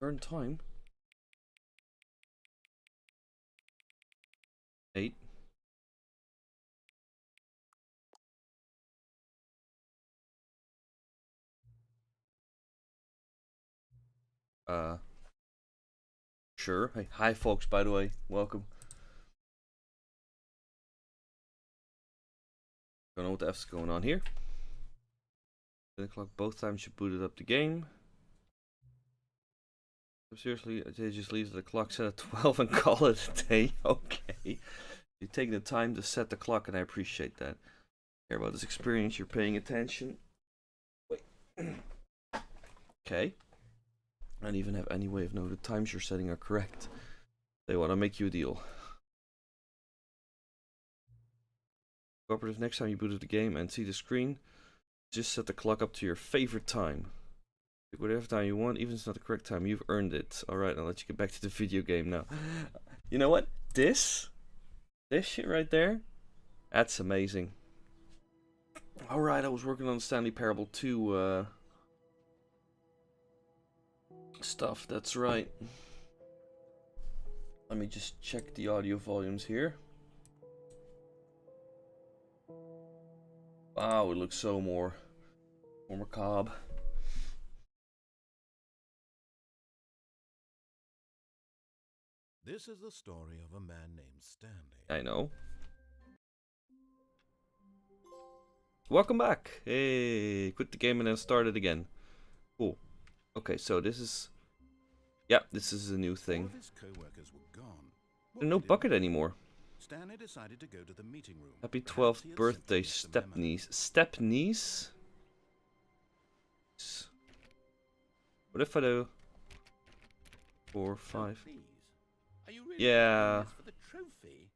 Current time 8. Sure. Hi folks, by the way. Welcome. Don't know what the F's going on here. 10 o'clock both times you booted up the game. Seriously, they just leave the clock set at 12 and call it a day. Okay. You're taking the time to set the clock and I appreciate that. Care about this experience, you're paying attention. Wait. Okay. I don't even have any way of knowing the times you're setting are correct. They want to make you a deal. Cooperative, next time you boot up the game and see the screen, just set the clock up to your favorite time. Pick whatever time you want, even if it's not the correct time, you've earned it. Alright, I'll let you get back to the video game now. You know what? This shit right there, that's amazing. Alright, I was working on Stanley Parable 2 stuff, that's right. Let me just check the audio volumes here. Wow, it looks so more macabre. This is the story of a man named Stanley. I know. Welcome back. Hey, quit the game and then start it again. Cool. Okay, so this is... Yeah, this is a new thing. All of his co-workers were gone. There's no bucket anymore. Stanley decided to go to the meeting room. Happy Perhaps 12th he had birthday, simply missed the memo. stepniece. Stepniece? What if I do 4, 5? Please. Are you really Yeah. doing this for the trophy?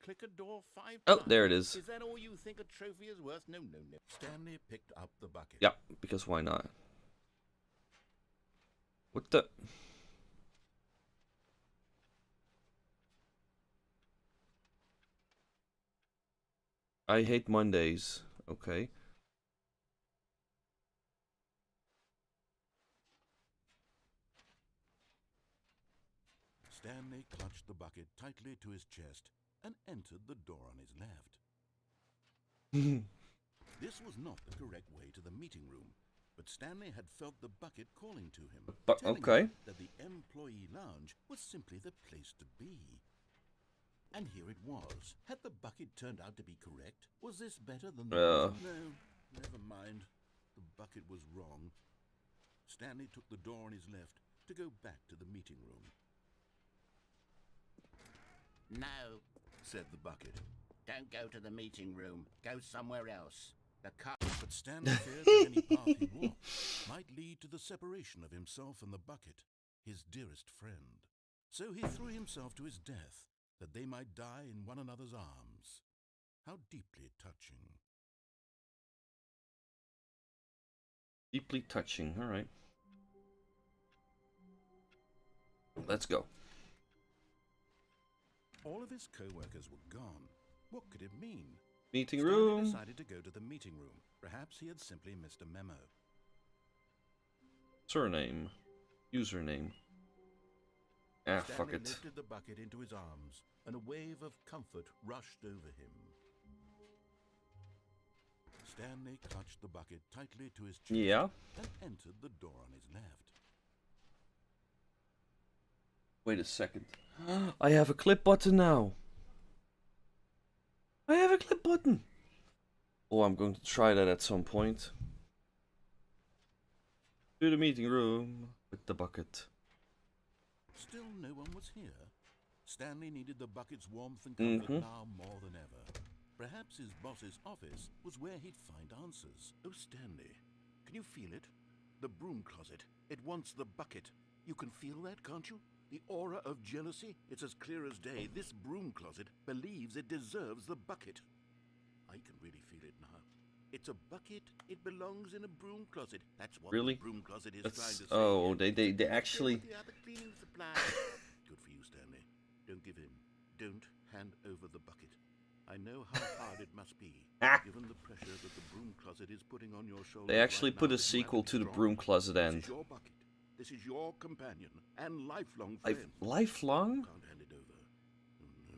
Click a door 5 Oh, times. there it is. Is that all you think a trophy is worth? No, no, no. Stanley picked up the bucket. Yeah, because why not? What the... I hate Mondays. Okay. Stanley clutched the bucket tightly to his chest and entered the door on his left. This was not the correct way to the meeting room, but Stanley had felt the bucket calling to him, telling okay. him that the employee lounge was simply the place to be. And here it was. Had the bucket turned out to be correct? Was this better than the... No, never mind. The bucket was wrong. Stanley took the door on his left to go back to the meeting room. No, Said the bucket. don't go to the meeting room. Go somewhere else. The car. But Stanley feared that any path he walked might lead to the separation of himself and the bucket, his dearest friend. So he threw himself to his death, that they might die in one another's arms. How deeply touching. Deeply touching. Alright. Let's go. All of his co-workers were gone. What could it mean? Meeting Stanley room. decided to go to the meeting room. Perhaps he had simply missed a memo. Surname. Username. Ah, fuck Stanley it. lifted the bucket into his arms, and a wave of comfort rushed over him. Stanley clutched the bucket tightly to his chest Yeah. and entered the door on his left. Wait a second. I have a clip button now. I have a clip button. Oh, I'm going to try that at some point. To the meeting room with the bucket. Still no one was here. Stanley needed the bucket's warmth and comfort now more than ever. Perhaps his boss's office was where he'd find answers. Oh, Stanley, can you feel it? The broom closet. It wants the bucket. You can feel that, can't you? The aura of jealousy? It's as clear as day. This broom closet believes it deserves the bucket. I can really feel it now. It's a bucket. It belongs in a broom closet. That's what Really? the broom closet is trying That's to say. oh, here. they Share actually. with the other cleaning supplies. Good for you, Stanley. Don't give in. Don't hand over the bucket. I know how hard it must be, given the pressure that the broom closet is putting on your shoulders. They actually right put now a that you have sequel be to the strong. Broom Closet This End. is your bucket. This is your companion and lifelong friend. Lifelong? Can't hand it over. Oh no.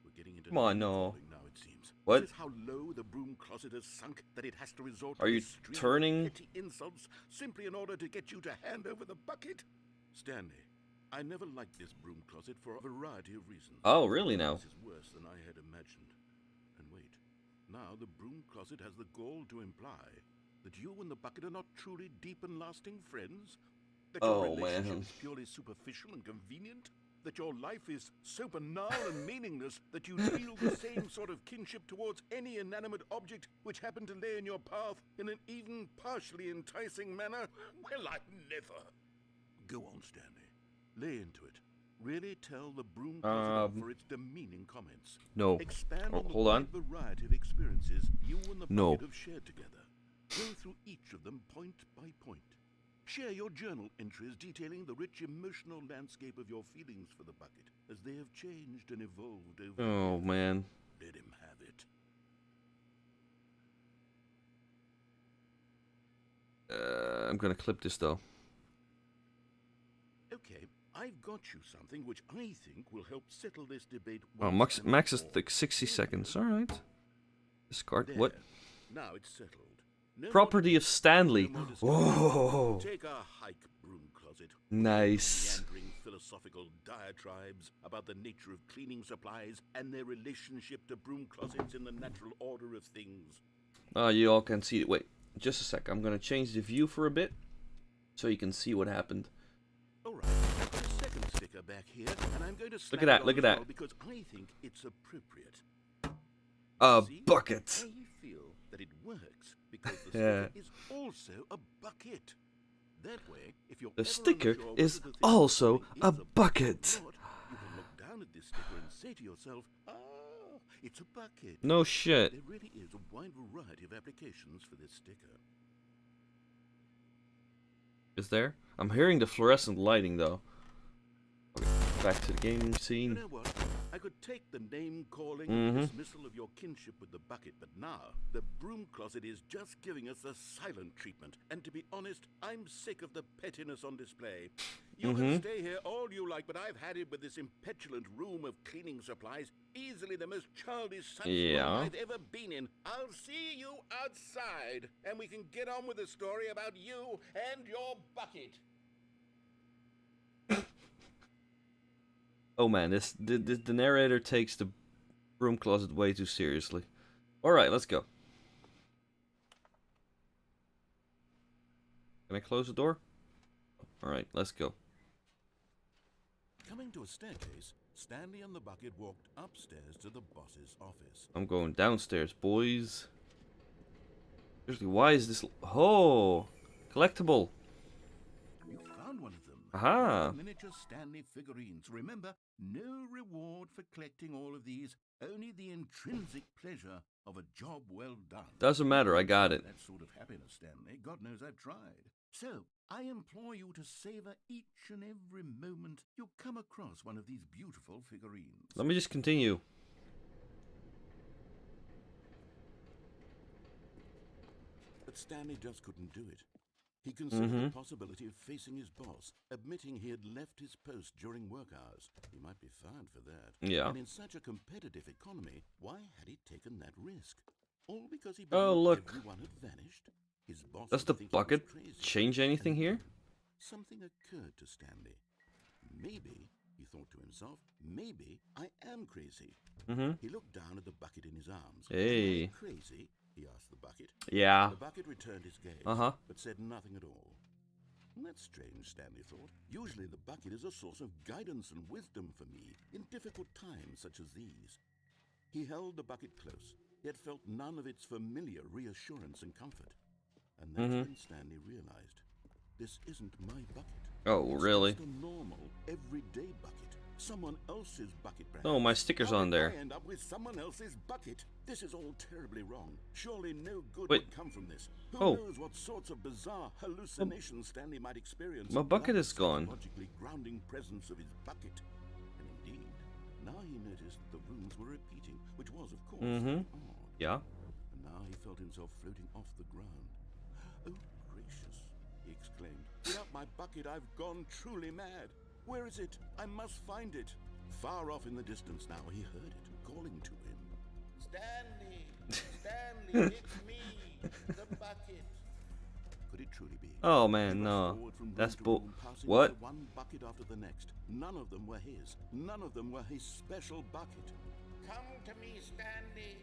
We're getting into Come on, name no. calling now, it seems. What? Is this how low the broom closet has sunk that it has to resort Are to you this stream turning? of petty insults simply in order to get you to hand over the bucket? Stanley, I never liked this broom closet for a variety of reasons. Oh, really now? This is worse than I had imagined. And wait, now the broom closet has the gall to imply that you and the bucket are not truly deep and lasting friends? That your Oh, relationship man. is purely superficial and convenient? That your life is so banal and meaningless that you feel the same sort of kinship towards any inanimate object which happened to lay in your path in an even partially enticing manner? Well, I never. Go on, Stanley. Lay into it. Really tell the broom closet off for its demeaning comments. No. Expand Oh, on the hold wide on. variety of experiences you and the No. bucket have shared together. Go through each of them point by point. Share your journal entries detailing the rich emotional landscape of your feelings for the bucket as they have changed and evolved over Oh, years. man. Let him have it. I'm gonna clip this though. Okay, I've got you something which I think will help settle this debate Oh, once and max is for all. like 60 seconds. All right. Discard There. what? Now it's settled. No more Property of Stanley. no more discussion. Oh, Take a hike, broom closet. nice. Meandering philosophical diatribes about the nature of cleaning supplies and their relationship to broom closets in the natural order of things. Oh, you all can see it. Wait, just a sec. I'm gonna change the view for a bit so you can see what happened. All right, I've got a second sticker back here, and I'm going to slap at that, it on look as at that. well because I think it's appropriate. A See? bucket. I feel that it works because the Yeah. sticker is also a bucket. That way, if you're The ever sticker unsure whether is the thing also really a is bucket. or not, you can look down at this sticker and say to yourself, "Ah, it's a bucket." No shit. There really is a wide variety of applications for this sticker. Is there? I'm hearing the fluorescent lighting though. Okay, back to the gaming You scene. know what? I could take the name calling Mhm. and dismissal of your kinship with the bucket, but now the broom closet is just giving us the silent treatment. And to be honest, I'm sick of the pettiness on display. You can stay here all you like, but I've had it with this impetulant room of cleaning supplies. Easily the most childish sunstorm Yeah. I've ever been in. I'll see you outside, and we can get on with the story about you and your bucket. Oh man, the narrator takes the broom closet way too seriously. All right, let's go. Can I close the door? All right, let's go. Coming to a staircase, Stanley and the bucket walked upstairs to the boss's office. I'm going downstairs, boys. Seriously, why is this? Oh, collectible. You found one of them. Aha. Miniature Stanley figurines. Remember, no reward for collecting all of these, only the intrinsic pleasure of a job well done. Doesn't matter, I got it. That sort of happiness, Stanley. God knows I've tried. So, I implore you to savor each and every moment you come across one of these beautiful figurines. Let me just continue. But Stanley just couldn't do it. He considered the possibility of facing his boss, admitting he had left his post during work hours. He might be fined for that. Yeah. And in such a competitive economy, why had he taken that risk? All because he Oh, believed look. everyone had vanished? His boss Does would the think he was bucket crazy. change anything And here? then something occurred to Stanley. Maybe, he thought to himself, maybe I am crazy. He looked down at the bucket in his arms. Hey. Am I crazy? He asked the bucket. Yeah. The bucket returned his gaze, but said nothing at all. That's strange, Stanley thought. Usually the bucket is a source of guidance and wisdom for me in difficult times such as these. He held the bucket close, yet felt none of its familiar reassurance and comfort. And that's when Stanley realized, this isn't my bucket. Oh, It's really? just a normal, everyday bucket. Someone else's bucket, perhaps. Oh, my sticker's How on did there. I end up with someone else's bucket? This is all terribly wrong. Surely no good Wait. would come from this. Who Oh. knows what sorts of bizarre hallucinations Stanley might experience? My bucket without is the gone. psychologically grounding presence of his bucket. And indeed, now he noticed the rooms were repeating, which was, of course, very odd. Yeah. And now he felt himself floating off the ground. Oh, gracious, he exclaimed. Without my bucket, I've gone truly mad. Where is it? I must find it. Far off in the distance now, he heard it calling to him. Stanley! Stanley, it's me! The bucket! Could it truly be? Oh He man, rushed no. forward from room That's to bull. room, passing What? by one bucket after the next. None of them were his. None of them were his special bucket. Come to me, Stanley!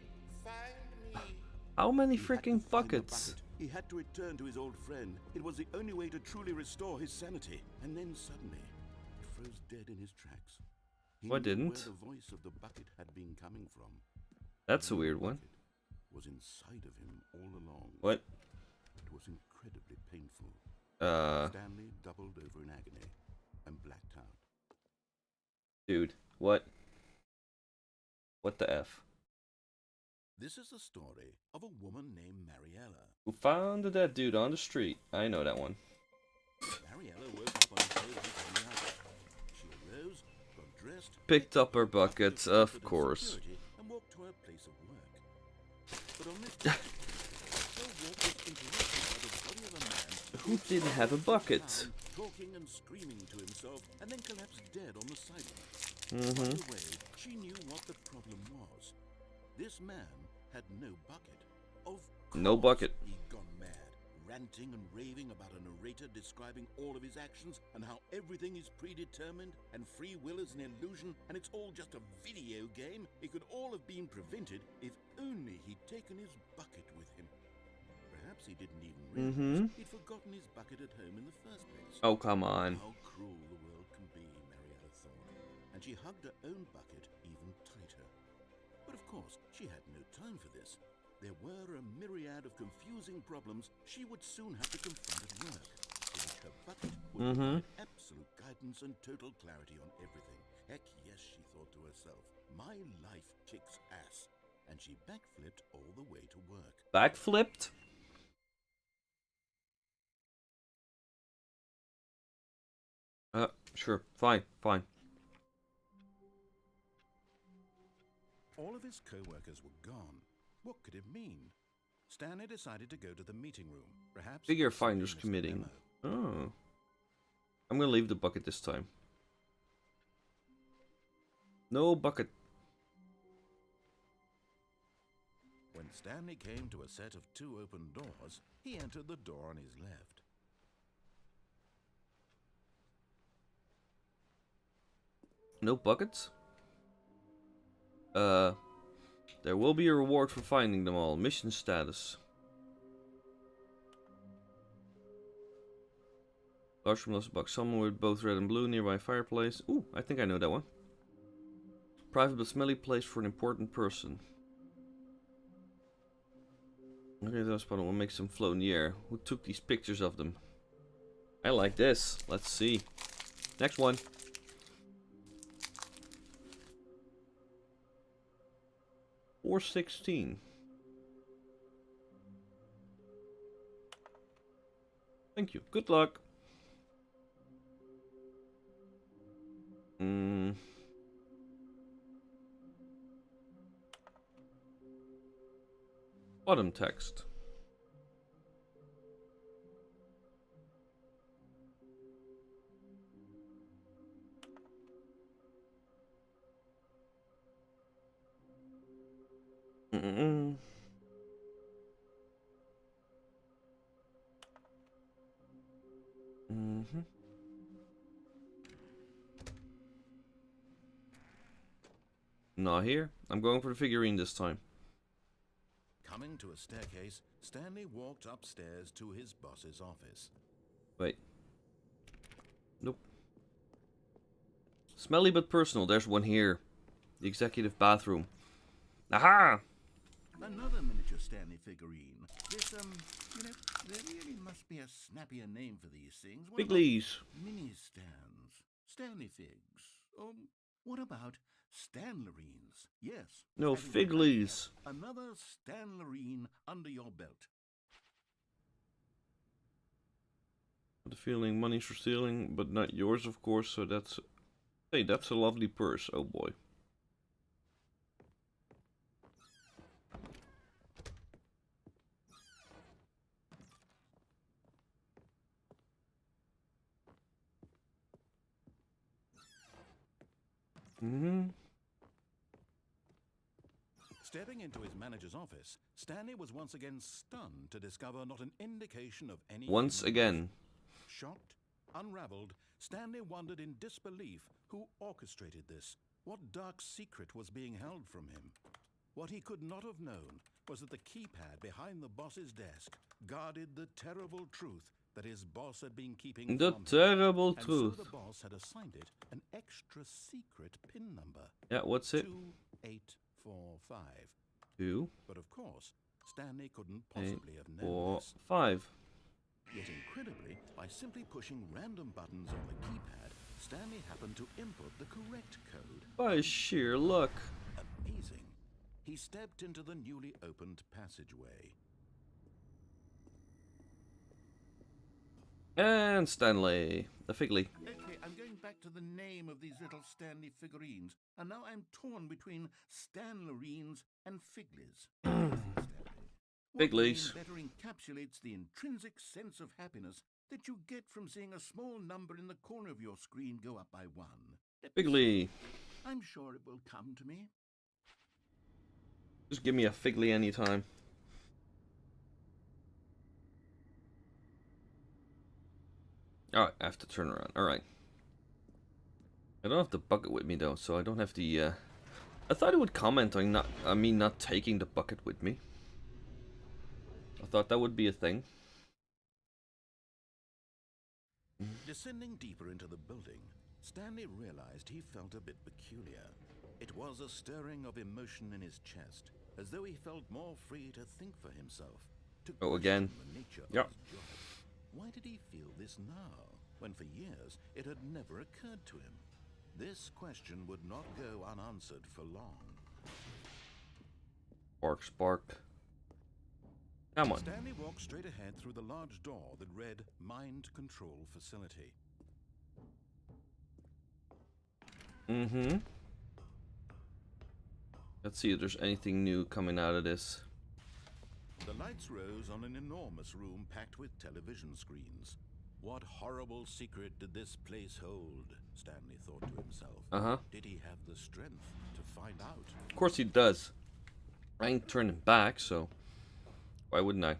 Find me! How many He had to freaking find the buckets? bucket. He had to return to his old friend. It was the only way to truly restore his sanity. And then suddenly, he froze dead in his tracks. He Why knew didn't? where the voice of the bucket had been coming from. That's a The weird one. bucket was inside of him all along. What? It was incredibly painful. Uh, Stanley doubled over in agony and blacked out. dude, what? What the F? This is the story of a woman named Mariella. Who found that dude on the street? I know that one. Mariella woke up on a day like any other. She arose, got dressed, Picked up her walked through buckets, the of comfort and course. security, and walked to her place of work. But on this day, her walk was interrupted by the body of a man Who didn't have a bucket? talking and screaming to himself, and then collapsed dead on the sidewalk. Mm-hmm. Right away, she knew what the problem was. This man had no bucket. Of course, No bucket. he'd gone mad, ranting and raving about a narrator describing all of his actions and how everything is predetermined and free will is an illusion and it's all just a video game. It could all have been prevented if only he'd taken his bucket with him. Perhaps he didn't even realize he'd forgotten his bucket at home in the first place. Oh, come on. How cruel the world can be, Mariella thought, and she hugged her own bucket even tighter. But of course, she had no time for this. There were a myriad of confusing problems she would soon have to confront at work, for which her bucket would provide absolute guidance and total clarity on everything. Heck yes, she thought to herself, my life kicks ass. And she backflipped all the way to work. Backflipped? Sure. Fine. Fine. All of his co-workers were gone. What could it mean? Stanley decided to go to the meeting room. Perhaps Figure somebody finders missed a committee. memo. Oh. I'm gonna leave the bucket this time. No bucket. When Stanley came to a set of 2 open doors, he entered the door on his left. No buckets? There will be a reward for finding them all. Mission status. Large from lost box. Someone with both red and blue nearby fireplace. Ooh, I think I know that one. Private but smelly place for an important person. Okay, that spot will make some float in the air. Who took these pictures of them? I like this. Let's see. Next one. $4.16. Thank you. Good luck. Bottom text. Not here. I'm going for the figurine this time. Coming to a staircase, Stanley walked upstairs to his boss's office. Wait. Nope. Smelly but personal. There's one here. The executive bathroom. Aha! Another miniature Stanley figurine. This, there really must be a snappier name for these things. What about Biglies. mini stands? Stanley figs? Or What about Stanlerines? Yes. No, having a Figlies. Another Stanlerine under your belt. The feeling money's for stealing, but not yours, of course. So that's, hey, that's a lovely purse. Oh boy. Stepping into his manager's office, Stanley was once again stunned to discover not an indication of any Once human again. life. Shocked, unraveled, Stanley wondered in disbelief who orchestrated this, what dark secret was being held from him. What he could not have known was that the keypad behind the boss's desk guarded the terrible truth that his boss had been keeping The from him. terrible And truth. so the boss had assigned it an extra secret PIN number. Yeah, what's it? 2845. 2, But of course, Stanley couldn't 8, possibly have known 4, this. 5. Yet incredibly, by simply pushing random buttons on the keypad, Stanley happened to input the correct code. By sheer luck. Amazing. He stepped into the newly opened passageway. And Stanley, the Figly. Okay, I'm going back to the name of these little Stanley figurines, and now I'm torn between Stanlerines and Figlies. What Figlies. name better encapsulates the intrinsic sense of happiness that you get from seeing a small number in the corner of your screen go up by 1? Let me see. Figly. I'm sure it will come to me. Just give me a Figly anytime. Alright, I have to turn around. Alright. I don't have the bucket with me though, so I don't have the I thought it would comment on me not taking the bucket with me. I thought that would be a thing. Descending deeper into the building, Stanley realized he felt a bit peculiar. It was a stirring of emotion in his chest, as though he felt more free to think for himself. To Oh, again. question the nature Yep. of his job. Why did he feel this now, when for years it had never occurred to him? This question would not go unanswered for long. Spark, spark. Come on. Stanley walked straight ahead through the large door that read Mind Control Facility. Mm-hmm. Let's see if there's anything new coming out of this. The lights rose on an enormous room packed with television screens. What horrible secret did this place hold? Stanley thought to himself. Uh-huh. Did he have the strength to find out? Of course he does. I ain't turning back, so why wouldn't I?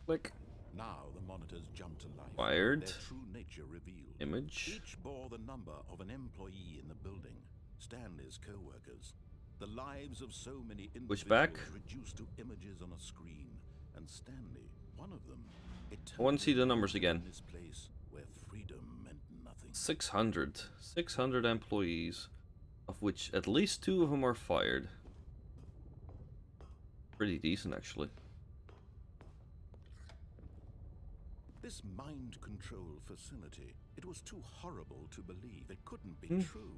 Click. Now the monitors jumped to life. Wired. Their true nature revealed. Image. Each bore the number of an employee in the building. Stanley's co-workers. The lives of so many individuals Push back. reduced to images on a screen. And Stanley, one of them. I want to see the numbers again. In this place where freedom meant nothing. 600. 600 employees, of which at least 2 of them are fired. Pretty decent, actually. This mind control facility, it was too horrible to believe. It couldn't be true.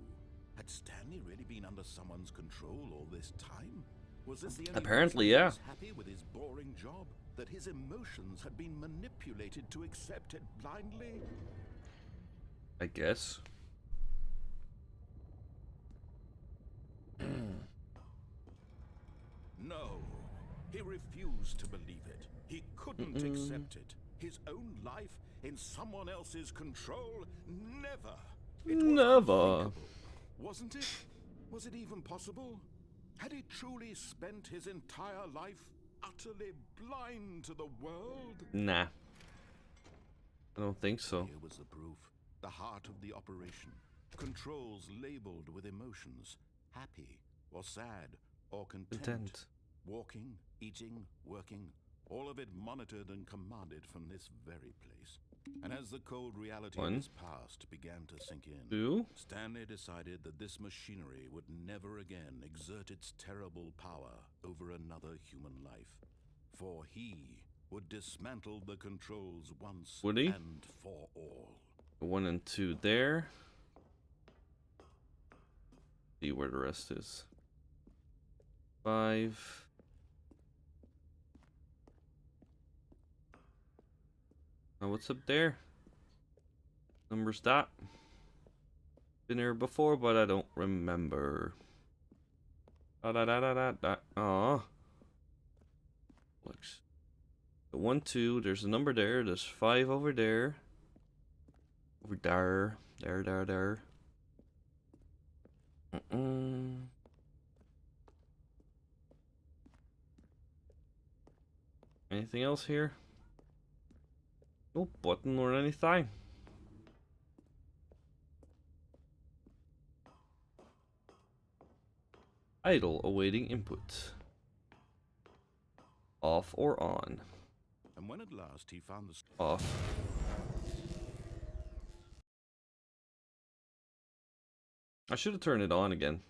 Had Stanley really been under someone's control all this time? Was this the only Apparently, reason he yeah. was happy with his boring job? That his emotions had been manipulated to accept it blindly? I guess. No. He refused to believe it. He couldn't accept it. His own life in someone else's control? Never. It was Never. unthinkable. Wasn't it? Was it even possible? Had he truly spent his entire life utterly blind to the world? Nah. I don't think so. Here was the proof. The heart of the operation. Controls labeled with emotions. Happy or sad or content. Walking, eating, working. All of it monitored and commanded from this very place. And as the cold reality of his past began to sink in, 2. Stanley decided that this machinery would never again exert its terrible power over another human life. For he would dismantle the controls once Would he? and for all. 1 and 2 there. See where the rest is. 5. Now what's up there? Number's that. Been here before, but I don't remember. Da da da da da da. Aw. Looks. The 1, 2. There's a number there. There's 5 over there. Over there. There. Anything else here? No button or anything. Idle, awaiting input. Off or on? And when at last he found the Off. I should have turned it on again.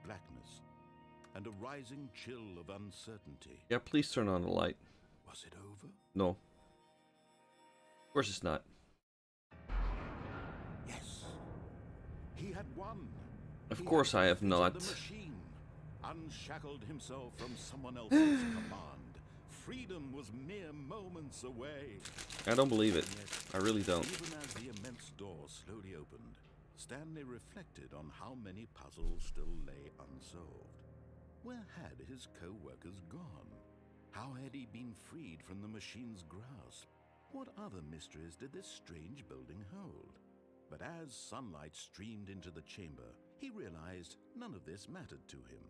blackness and a rising chill of uncertainty. Yeah, please turn on the light. Was it over? No. Of course it's not. Yes. He had won. Of course I have not. The machine unshackled himself from someone else's command. Freedom was mere moments away. I don't believe it. I really don't. Even as the immense door slowly opened, Stanley reflected on how many puzzles still lay unsolved. Where had his co-workers gone? How had he been freed from the machine's grasp? What other mysteries did this strange building hold? But as sunlight streamed into the chamber, he realized none of this mattered to him,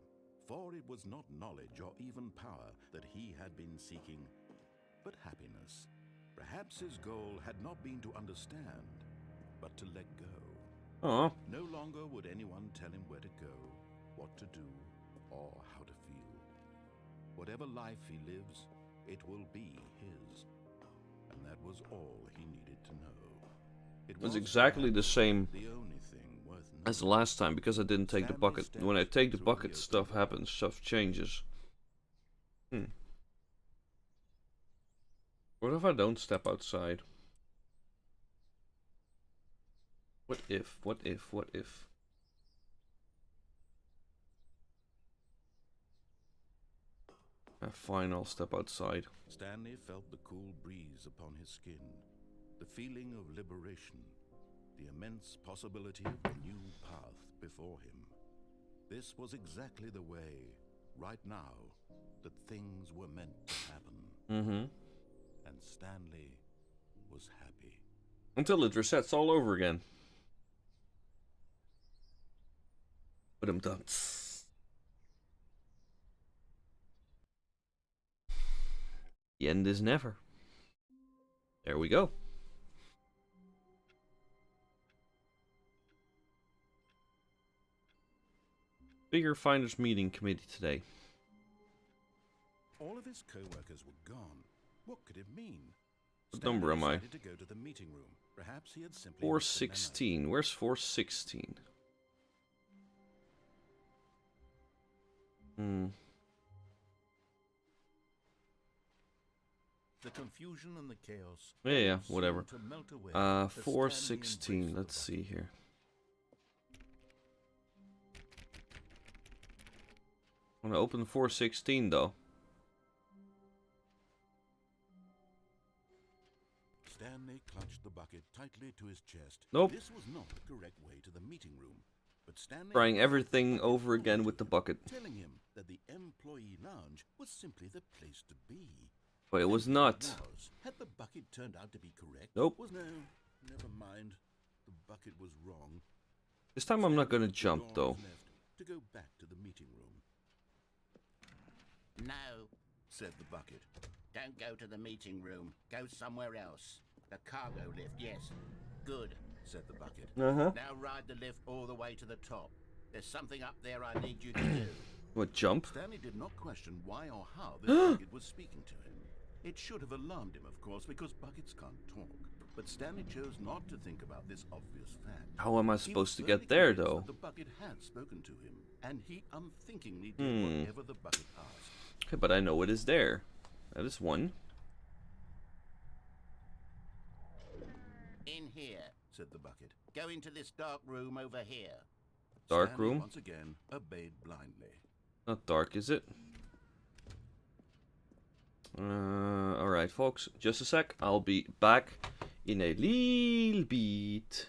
for it was not knowledge or even power that he had been seeking, but happiness. Perhaps his goal had not been to understand, but to let go. Aw. No longer would anyone tell him where to go, what to do, or how to feel. Whatever life he lives, it will be his. And that was all he needed to know. It was exactly the same the only thing worth as the last time, because I didn't take the bucket. When I take the bucket, stuff happens, stuff changes. What if I don't step outside? What if? What if? What if? Fine, I'll step outside. Stanley felt the cool breeze upon his skin, the feeling of liberation, the immense possibility of a new path before him. This was exactly the way, right now, that things were meant to happen. And Stanley was happy. Until it resets all over again. But I'm done. The end is never. There we go. Bigger Finders meeting committee today. All of his co-workers were gone. What could it mean? What number am I? Decided to go to the meeting room. Perhaps he had simply 416. Where's 416? The confusion and the chaos. Yeah, whatever. seemed to melt away as Stanley 416. embraced Let's the see here. I'm gonna open 416 though. Stanley clutched the bucket tightly to his chest. Nope. This was not the correct way to the meeting room. But Stanley Trying everything over again with the bucket. telling him that the employee lounge was simply the place to be. But it was not. Had the bucket turned out to be correct? Nope. Was no. Never mind. The bucket was wrong. This time I'm not gonna Stanley jump took though. Dawn's left to go back to the meeting room. No, Said the bucket. don't go to the meeting room. Go somewhere else. The cargo lift, yes. Good. Said the bucket. Uh-huh. Now ride the lift all the way to the top. There's something up there I need you to do. What, jump? Stanley did not question why or how this bucket was speaking to him. It should have alarmed him, of course, because buckets can't talk. But Stanley chose not to think about this obvious fact. How am I He was supposed to thoroughly get there convinced though? that the bucket had spoken to him, and he unthinkingly did whatever the bucket asked. Okay, but I know it is there. That is one. In here, said the bucket. Go into this dark room over here. Dark Stanley room. once again obeyed blindly. Not dark, is it? Alright, folks. Just a sec. I'll be back in a little bit.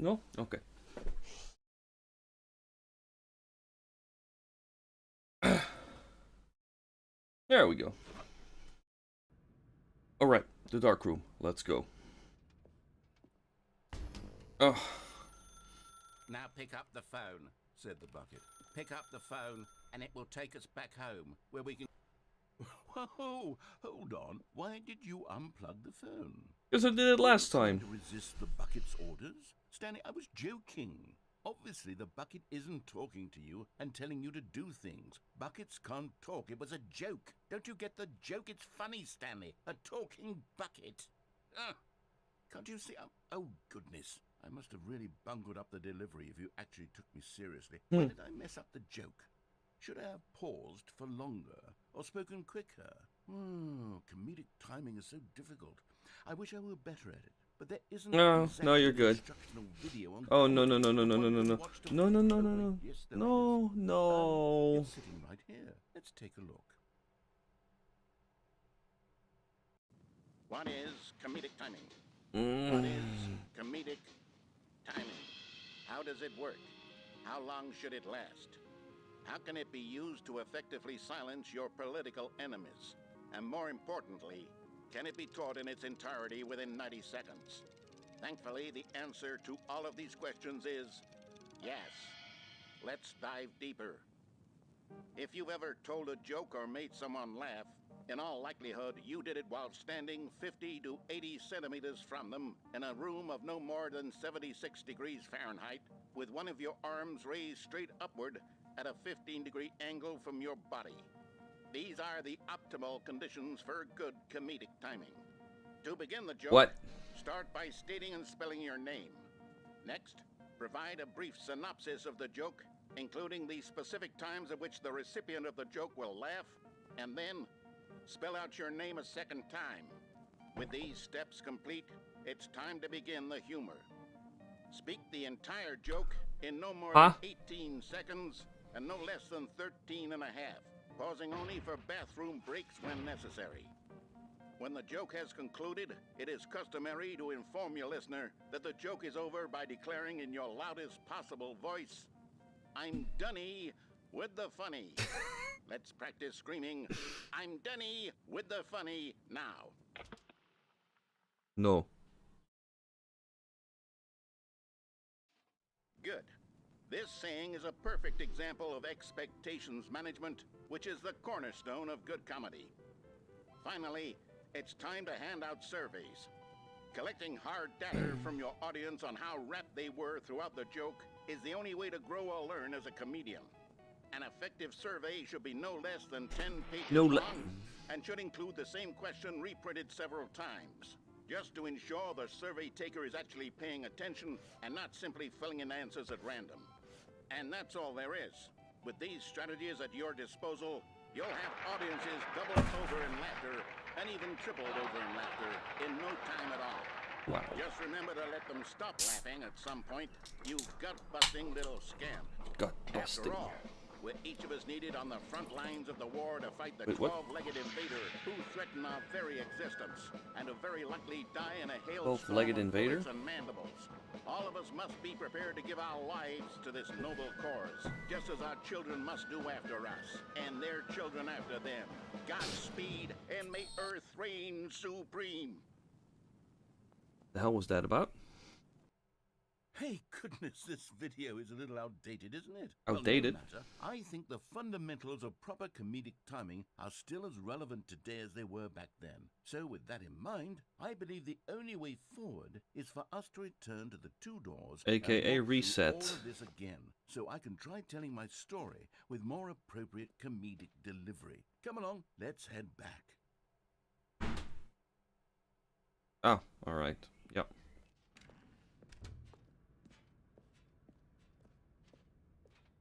No? Okay. There we go. Alright, the dark room. Let's go. Oh. Now pick up the phone, said the bucket. Pick up the phone, and it will take us back home, where we can... Whoa, hold on. Why did you unplug the phone? Because I did it last time. To resist the bucket's orders? Stanley, I was joking. Obviously, the bucket isn't talking to you and telling you to do things. Buckets can't talk. It was a joke. Don't you get the joke? It's funny, Stanley. A talking bucket. Can't you see? Oh, goodness. I must have really bungled up the delivery if you actually took me seriously. Where did I mess up the joke? Should I have paused for longer or spoken quicker? Comedic timing is so difficult. I wish I were better at it. But there isn't no, you're good. Oh, no. No. Yes, there No, is. no. It's sitting right here. Let's take a look. What is comedic timing? What is comedic timing? How does it work? How long should it last? How can it be used to effectively silence your political enemies? And more importantly, can it be taught in its entirety within 90 seconds? Thankfully, the answer to all of these questions is yes. Let's dive deeper. If you've ever told a joke or made someone laugh, in all likelihood, you did it while standing 50 to 80 centimeters from them in a room of no more than 76 degrees Fahrenheit, with one of your arms raised straight upward at a 15-degree angle from your body. These are the optimal conditions for good comedic timing. To begin the joke, start by stating and spelling your name. Next, provide a brief synopsis of the joke, including the specific times at which the recipient of the joke will laugh, and then spell out your name a second time. With these steps complete, it's time to begin the humor. Speak the entire joke in no more than 18 seconds and no less than 13 and a half. Pausing only for bathroom breaks when necessary. When the joke has concluded, it is customary to inform your listener that the joke is over by declaring in your loudest possible voice, "I'm Dunny with the funny." Let's practice screaming, "I'm Dunny with the funny" now. No. Good. This saying is a perfect example of expectations management, which is the cornerstone of good comedy. Finally, it's time to hand out surveys. Collecting hard data from your audience on how rapt they were throughout the joke is the only way to grow or learn as a comedian. An effective survey should be no less than 10 pages long and should include the same question reprinted several times, just to ensure the survey taker is actually paying attention and not simply filling in answers at random. And that's all there is. With these strategies at your disposal, you'll have audiences doubled over in laughter and even tripled over in laughter in no time at all. Wow. Just remember to let them stop laughing at some point, you gut-busting little scamp. Gut-busting. After all, we're each of us needed on the front lines of the war to fight the 12-legged invader who threaten our very existence and who very likely die in a hailstorm of bullets and mandibles. All of us must be prepared to give our lives to this noble cause, just as our children must do after us, and their children after them. Godspeed, and may Earth reign supreme. The hell was that about? Hey, goodness, this video is a little outdated, isn't it? Outdated? Well, no matter. I think the fundamentals of proper comedic timing are still as relevant today as they were back then. So with that in mind, I believe the only way forward is for us to return to the two doors, aka and reset. all of this again, so I can try telling my story with more appropriate comedic delivery. Come along, let's head back. Oh, alright. Yep.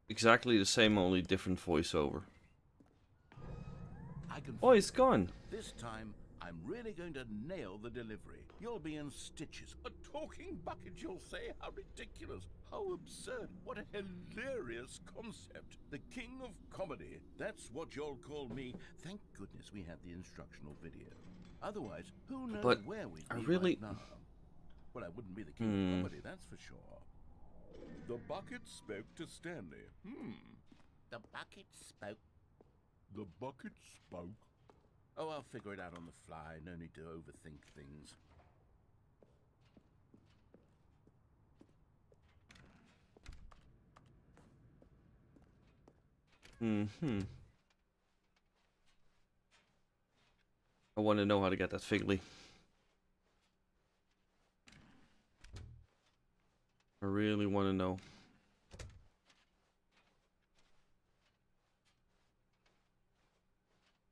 Exactly the same, only different voiceover. Oh, it's gone. This time, I'm really going to nail the delivery. You'll be in stitches. A talking bucket, you'll say? How ridiculous. How absurd. What a hilarious concept. The king of comedy. That's what you'll call me. Thank goodness we had the instructional video. Otherwise, who knows where we'd be right now. Well, I wouldn't be the king of comedy, that's for sure. The bucket spoke to Stanley. The bucket spoke. The bucket spoke. Oh, I'll figure it out on the fly. No need to overthink things. I want to know how to get that Figley. I really want to know.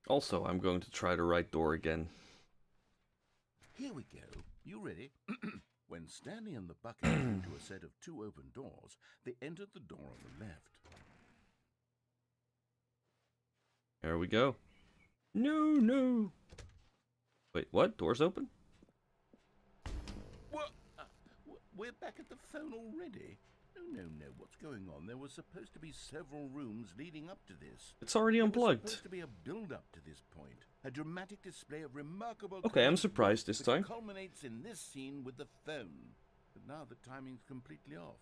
Also, I'm going to try the right door again. Here we go. You ready? When Stanley and the bucket came to a set of 2 open doors, they entered the door on the left. There we go. No. Wait, what? Doors open? What? We're back at the phone already? No. What's going on? There was supposed to be several rooms leading up to this. It's already There was unplugged. supposed to be a build-up to this point. A dramatic display of remarkable... Okay, I'm surprised this which time. culminates in this scene with the phone. But now the timing's completely off.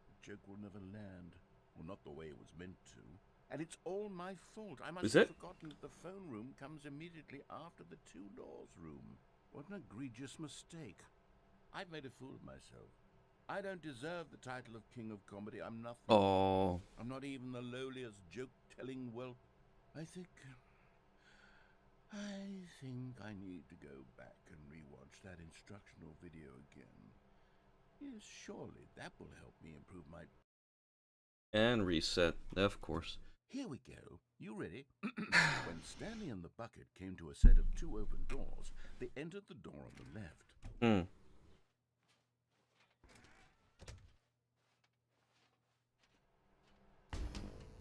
The joke will never land. Well, not the way it was meant to. And it's all my fault. I must Is have it? forgotten that the phone room comes immediately after the 2 doors room. What an egregious mistake. I've made a fool of myself. I don't deserve the title of King of Comedy. I'm nothing. Oh, I'm not even the lowliest joke-telling whelp. I think I need to go back and rewatch that instructional video again. Yes, surely that will help me improve my... and reset, of course. Here we go. You ready? When Stanley and the bucket came to a set of 2 open doors, they entered the door on the left.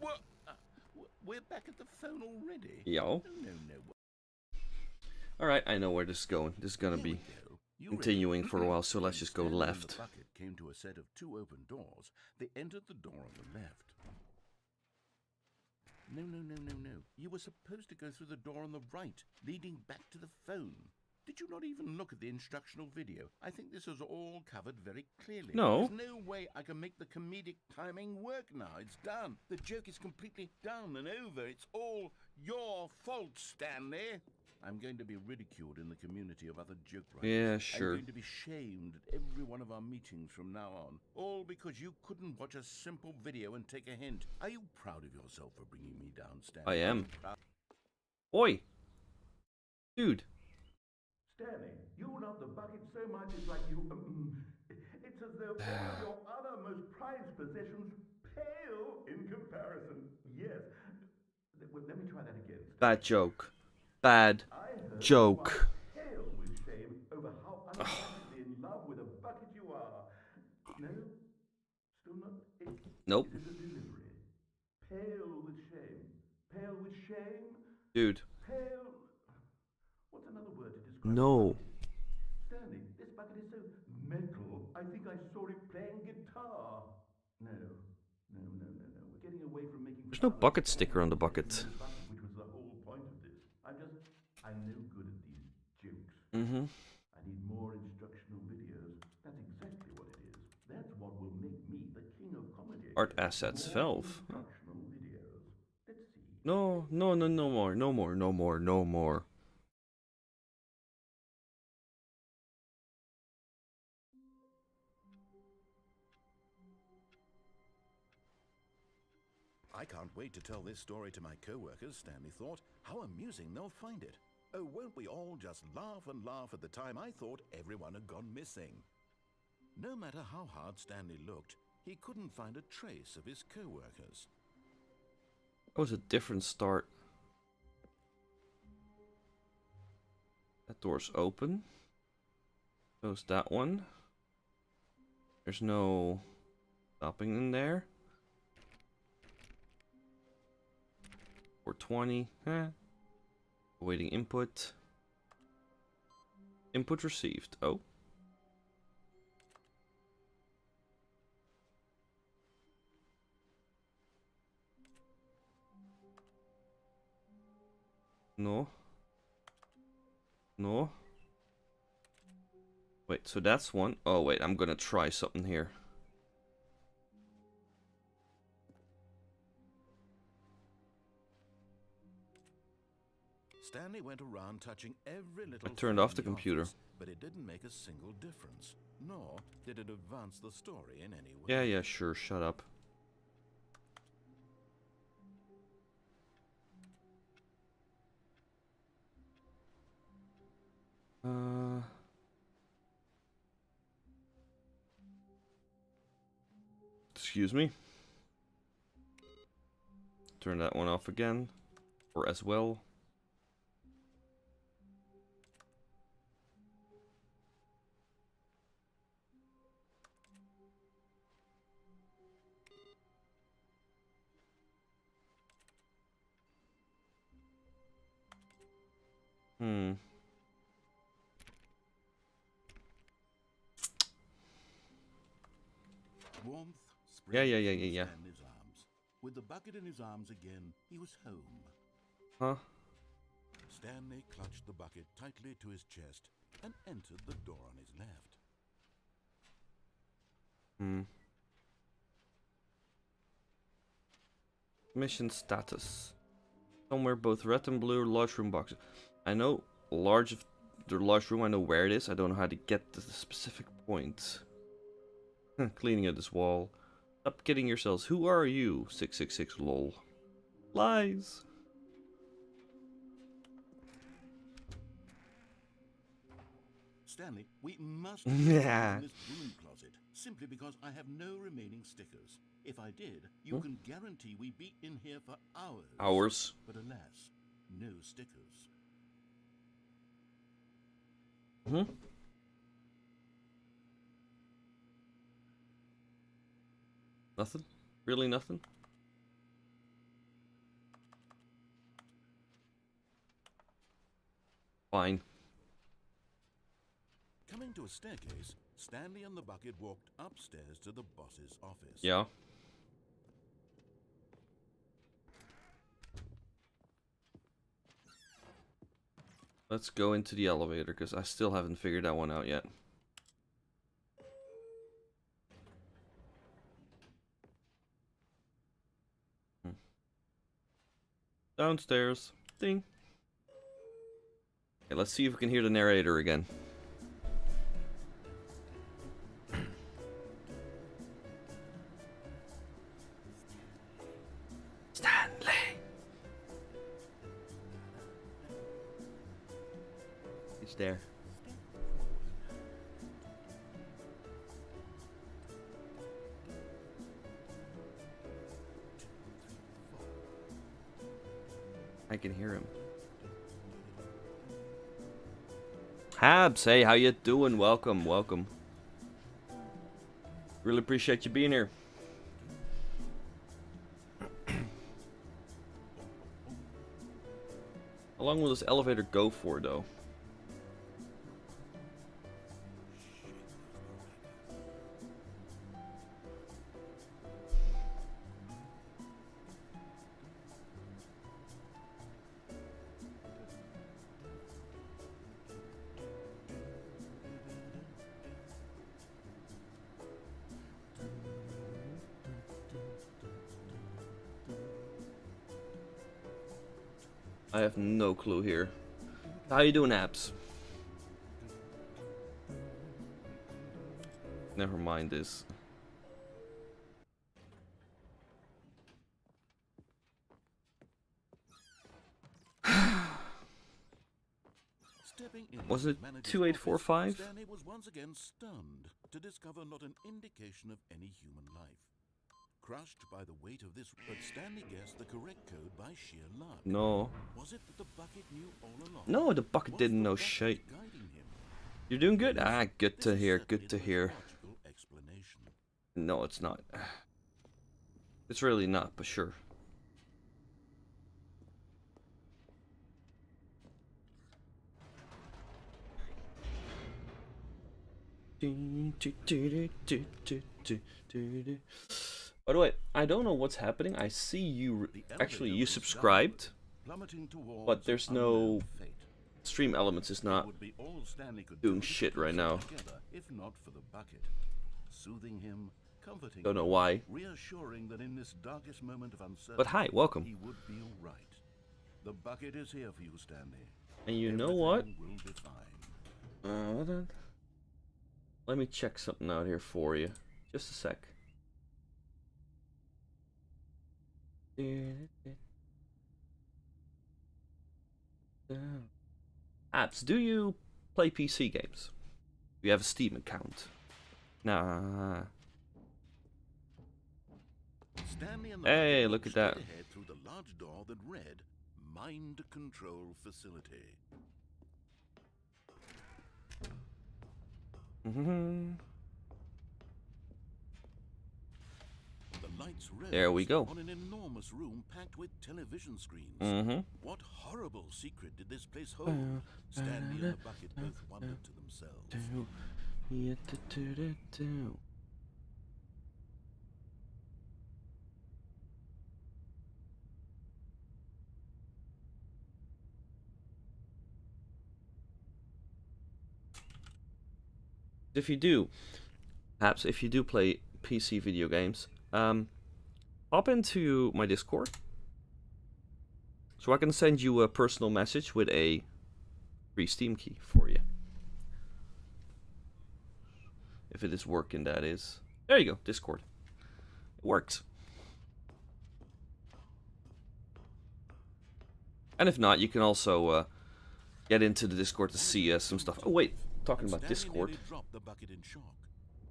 What? We're back at the phone already? Yo. No. Alright, I know where this is going. This is gonna Here be we go. You continuing ready? for a while, so let's When just go Stanley and left. the bucket came to a set of 2 open doors. They entered the door on the left. No. You were supposed to go through the door on the right, leading back to the phone. Did you not even look at the instructional video? I think this is all covered very clearly. No. There's no way I can make the comedic timing work now. It's done. The joke is completely done and over. It's all your fault, Stanley. I'm going to be ridiculed in the community of other joke writers. Yeah, sure. I'm going to be shamed at every one of our meetings from now on. All because you couldn't watch a simple video and take a hint. Are you proud of yourself for bringing me down, Stanley? I am. Oi! Dude. Stanley, you love the bucket so much it's like you... it's as though all of your other most prized possessions pale in comparison. Yes. Well, let me try that again. Bad joke. Bad I heard joke. you are pale with shame over how unabashedly in love with a bucket you are. No? Still not... Nope. Is it a delivery? Pale with shame. Pale with shame? Dude. Pale... What's another word to describe No. Stanley, this bucket is so metal. I think I saw it playing guitar. No. We're getting away from making... There's no bucket sticker on the bucket. Which was the whole point of this. I'm no good at these jokes. I need more instructional videos. That's exactly what it is. That's what will make me the king of comedy. Art assets, More Valve. instructional videos. Let's see. No more. I can't wait to tell this story to my co-workers, Stanley thought. How amusing they'll find it. Oh, won't we all just laugh and laugh at the time I thought everyone had gone missing. No matter how hard Stanley looked, he couldn't find a trace of his co-workers. That was a different start. That door's open. Close that one. There's no stopping in there. 420. Awaiting input. Input received. Oh. No. Wait, so that's one. Oh, wait, I'm gonna try something here. Stanley went around touching every little I turned thing off the in computer. office, but it didn't make a single difference, nor did it advance the story in any way. Yeah, yeah, sure, shut up. Excuse me. Turn that one off again, or as well. Warmth Yeah, spread yeah, yeah, through yeah, yeah. Stanley's arms. With the bucket in his arms again, he was home. Huh? Stanley clutched the bucket tightly to his chest and entered the door on his left. Mission status. Somewhere both red and blue large room boxes. I know the large room, I know where it is. I don't know how to get to the specific point. Cleaning at this wall. Stop kidding yourselves. Who are you? 666 lol. Lies. Stanley, we must Yeah. in this broom closet, simply because I have no remaining stickers. If I did, you can guarantee we'd be in here for hours. Hours. But alas, no stickers. Nothing? Really nothing? Fine. Coming to a staircase, Stanley and the bucket walked upstairs to the boss's office. Yeah. Let's go into the elevator, because I still haven't figured that one out yet. Downstairs. Ding. Okay, let's see if we can hear the narrator again. Stanley. He's there. I can hear him. Habs, hey, how you doing? Welcome, welcome. Really appreciate you being here. How long will this elevator go for, though? I have no clue here. How you doing, apps? Never mind this. Stepping in Was his it manager's 2845? office, Stanley was once again stunned to discover not an indication of any human life. Crushed by the weight of this, but Stanley guessed the correct code by sheer luck. No. Was it that the bucket knew all along? No, the bucket Was didn't the know bucket shit. guiding him? You're doing good? Ah, good to This is hear, certainly good to the most hear. logical explanation. No, it's not. It's really not, but sure. By the way, I don't know what's happening. I see you actually you subscribed, Plummeting towards but there's no unknown fate. stream elements. Is not Would be all Stanley could doing do to shit keep right now. himself together, if not for the bucket. Soothing him, comforting Don't know him, why. reassuring that in this darkest moment of uncertainty, But hi, welcome. he would be all right. The bucket is here for you, Stanley. And you know what? Everything will be fine. Then let me check something out here for you. Just a sec. Apps, do you play PC games? Do you have a Steam account? Nah. Stanley and the Hey, bucket look walked at that. straight ahead through the large door that read Mind Control Facility. The lights rose There we go. on an enormous room packed with television screens. What horrible secret did this place hold? Stanley and the bucket both wondered to themselves. If you do, perhaps if you do play PC video games, hop into my Discord, so I can send you a personal message with a free Steam key for you. If it is working, that is. There you go, Discord. It works. And if not, you can also get into the Discord to see some stuff. Oh wait, talking about Stanley Discord. nearly dropped the bucket in shock.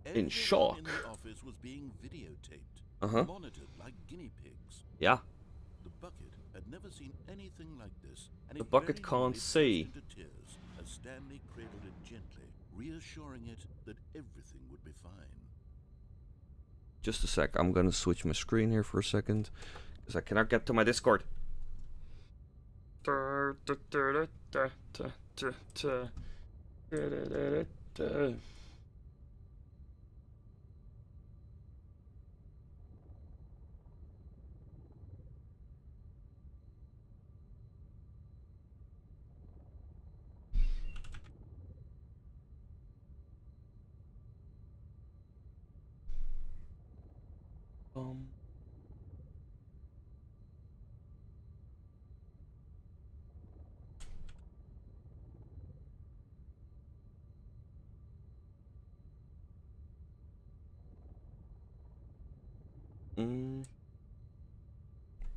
In Everyone shock? in the office was being videotaped, Uh-huh. monitored like guinea pigs. Yeah. The bucket had never seen anything like this, and The it bucket very can't nearly see. burst into tears as Stanley cradled it gently, reassuring it that everything would be fine. Just a sec, I'm gonna switch my screen here for a second, because I cannot get to my Discord.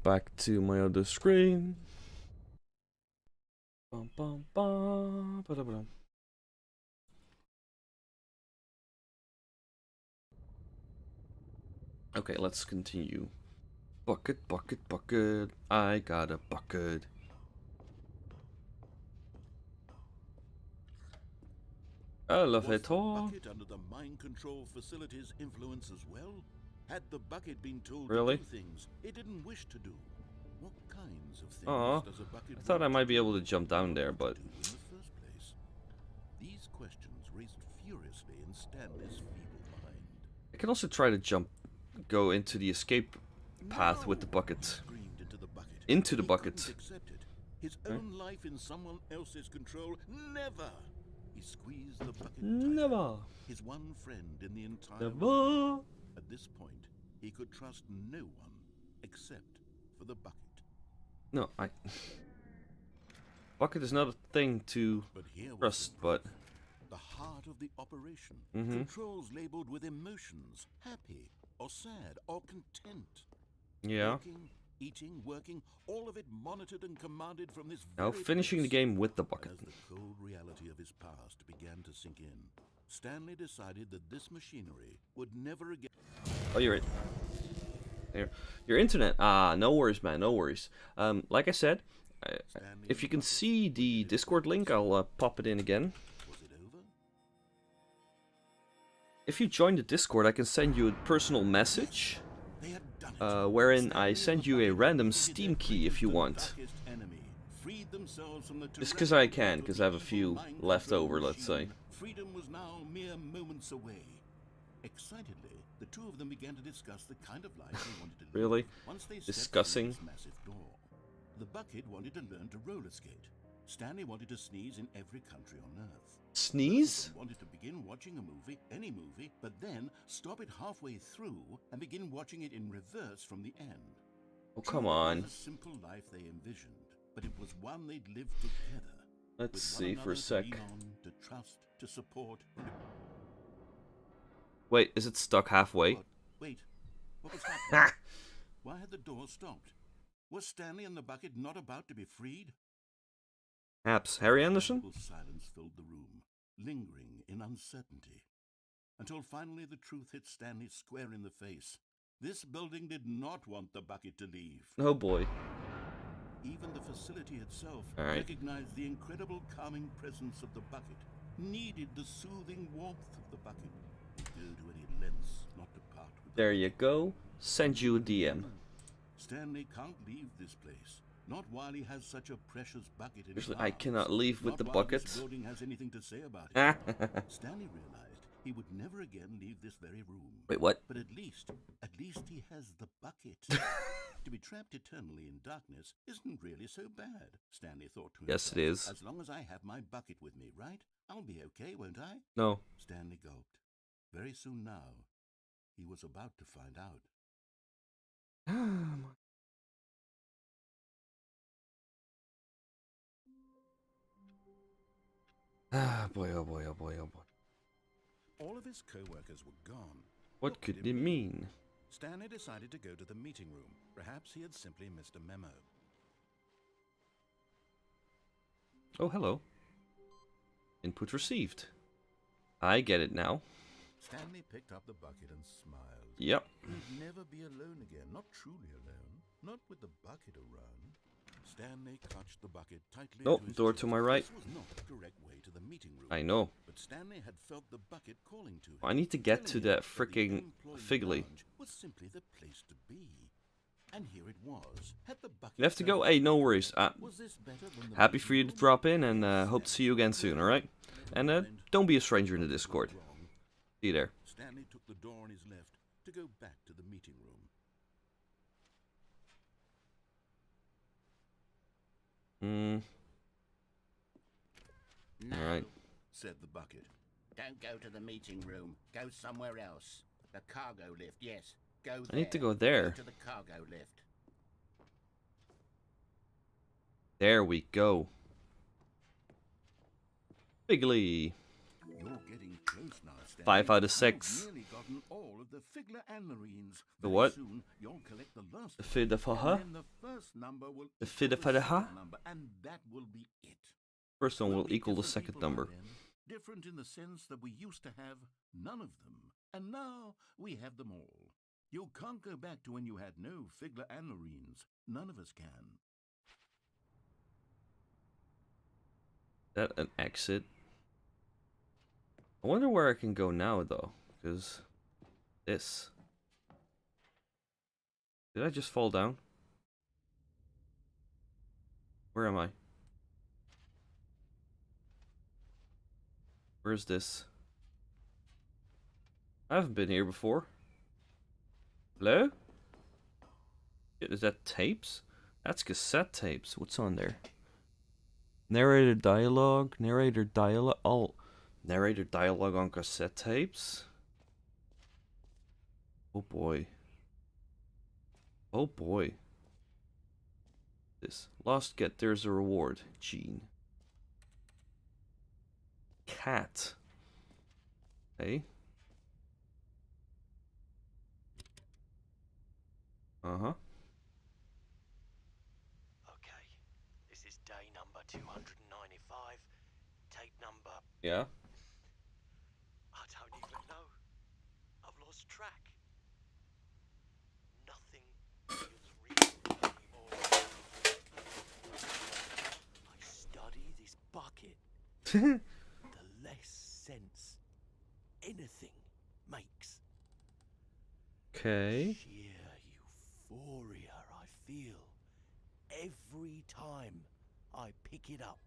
Back to my other screen. Bum, bum, bum, ba-da-ba-dum. Okay, let's continue. Bucket, bucket, bucket. I got a bucket. I love Was it the all. bucket under the mind control facility's influence as well? Had the bucket been told Really? to do things it didn't wish to do? What kinds of things Aw, does a bucket I thought I want might to be do able to jump down or there, not but do in the first place? These questions raced furiously in Stanley's feeble mind. I can also try to go into the escape path with the No! bucket. He screamed into the bucket. Into the He bucket. couldn't accept it. His own life in someone else's control, never! He squeezed the bucket tighter. Never. His one friend in the entire world. Never. At this point, he could trust no one except for the bucket. No, bucket is not a thing to But here was trust, the but proof. The heart of the operation. Mhm. Controls labeled with emotions, happy or sad or content. yeah. Walking, eating, working, all of it monitored and commanded from this Now very finishing the place. game with the bucket. As the cold reality of his past began to sink in, Stanley decided that this machinery would never again. Oh, you're right. There. Your internet. No worries, man. No worries. Like I said, if you can see the Discord link, I'll pop it in again. Was it over? If you join the Discord, I can send you a personal message, They had done it. wherein Stanley I and send the you a bucket random defeated Steam their key if you greatest and want. darkest enemy, freed themselves from the Just because I tyrannical can, grip of because I have a the few evil mind left control over, let's say. machine. Freedom was now mere moments away. Excitedly, the two of them began to discuss the kind of life they wanted to live. Really? Once they stepped Discussing? through this massive door. The bucket wanted to learn to roller skate. Stanley wanted to sneeze in every country on Earth. Sneeze? Wanted to begin watching a movie, any movie, but then stop it halfway through and begin watching it in reverse from the end. Oh, come True, it on. was a simple life they envisioned, but it was one they'd lived together. Let's with see one for a another to sec. lean on, to trust, to support. Wait, is it stuck halfway? What? Wait, what was happening? Why had the door stopped? Was Stanley and the bucket not about to be freed? Perhaps Harry Anderson? Incredible silence filled the room, lingering in uncertainty, until finally the truth hit Stanley square in the face. This building did not want the bucket to leave. Oh boy. Even the facility itself All right. recognized the incredible calming presence of the bucket, needed the soothing warmth of the bucket, would go to any lengths not to part with the There you go. Send you a DM. Stanley can't leave this place. Not while he has such a precious bucket in his Actually, arms. I cannot leave with Not the while bucket. this building has anything to say about Ah. it. Stanley realized he would never again leave this very room. Wait, what? But at least he has the bucket. To be trapped eternally in darkness isn't really so bad, Stanley thought to himself. Yes, it is. As long as I have my bucket with me, right? I'll be okay, won't I? No. Stanley gulped. Very soon now, he was about to find out. Ah, boy, oh boy, oh boy, oh boy. All of his co-workers were gone. What could it mean? Stanley decided to go to the meeting room. Perhaps he had simply missed a memo. Oh, hello. Input received. I get it now. Stanley picked up the bucket and smiled. Yep. He'd never be alone again, not truly alone, not with the bucket around. Stanley clutched the bucket tightly Oh, to his door chest. to my right. This was not the correct way to the meeting room. I know. But Stanley had felt the bucket calling to him. I need to get to telling that him the freaking employee Figgly. lounge was simply the place to be. And here it was. Had the bucket You have to go? turned Hey, no up? worries. Was this better than the Happy meeting for you to room? drop in, and hope to see you again soon, alright? And don't be a stranger in the Discord. Wrong. See you there. Stanley took the door on his left to go back to the meeting room. No, Alright. Said the bucket. don't go to the meeting room. Go somewhere else. The cargo lift, yes. Go there. I need to go there. Go to the cargo lift. There we go. Figgly. You're getting close now, Stanley. 5 out of You've 6. nearly gotten all of the Figler Anmarines. The Very what? Soon, you'll collect the last The one, fid of and ha? then the first number will The equal fid of the ha? second number, and that will be it. First one We'll will be equal the different second people by number. then. Different in the sense that we used to have none of them, and now we have them all. You can't go back to when you had no Figler Anmarines. None of us can. That an exit? I wonder where I can go now, though. Because this. Did I just fall down? Where am I? Where's this? I haven't been here before. Hello? Is that tapes? That's cassette tapes. What's on there? Narrator dialogue. Narrator dialogue. Oh, narrator dialogue on cassette tapes. Oh boy. Oh boy. This lost get. There's a reward. Gene. Cat. Hey. Uh-huh. Okay, this is day number 295, tape number... Yeah. I don't even know. I've lost track. Nothing feels real anymore. I study this bucket. The less sense anything makes. Okay. Sheer euphoria I feel every time I pick it up.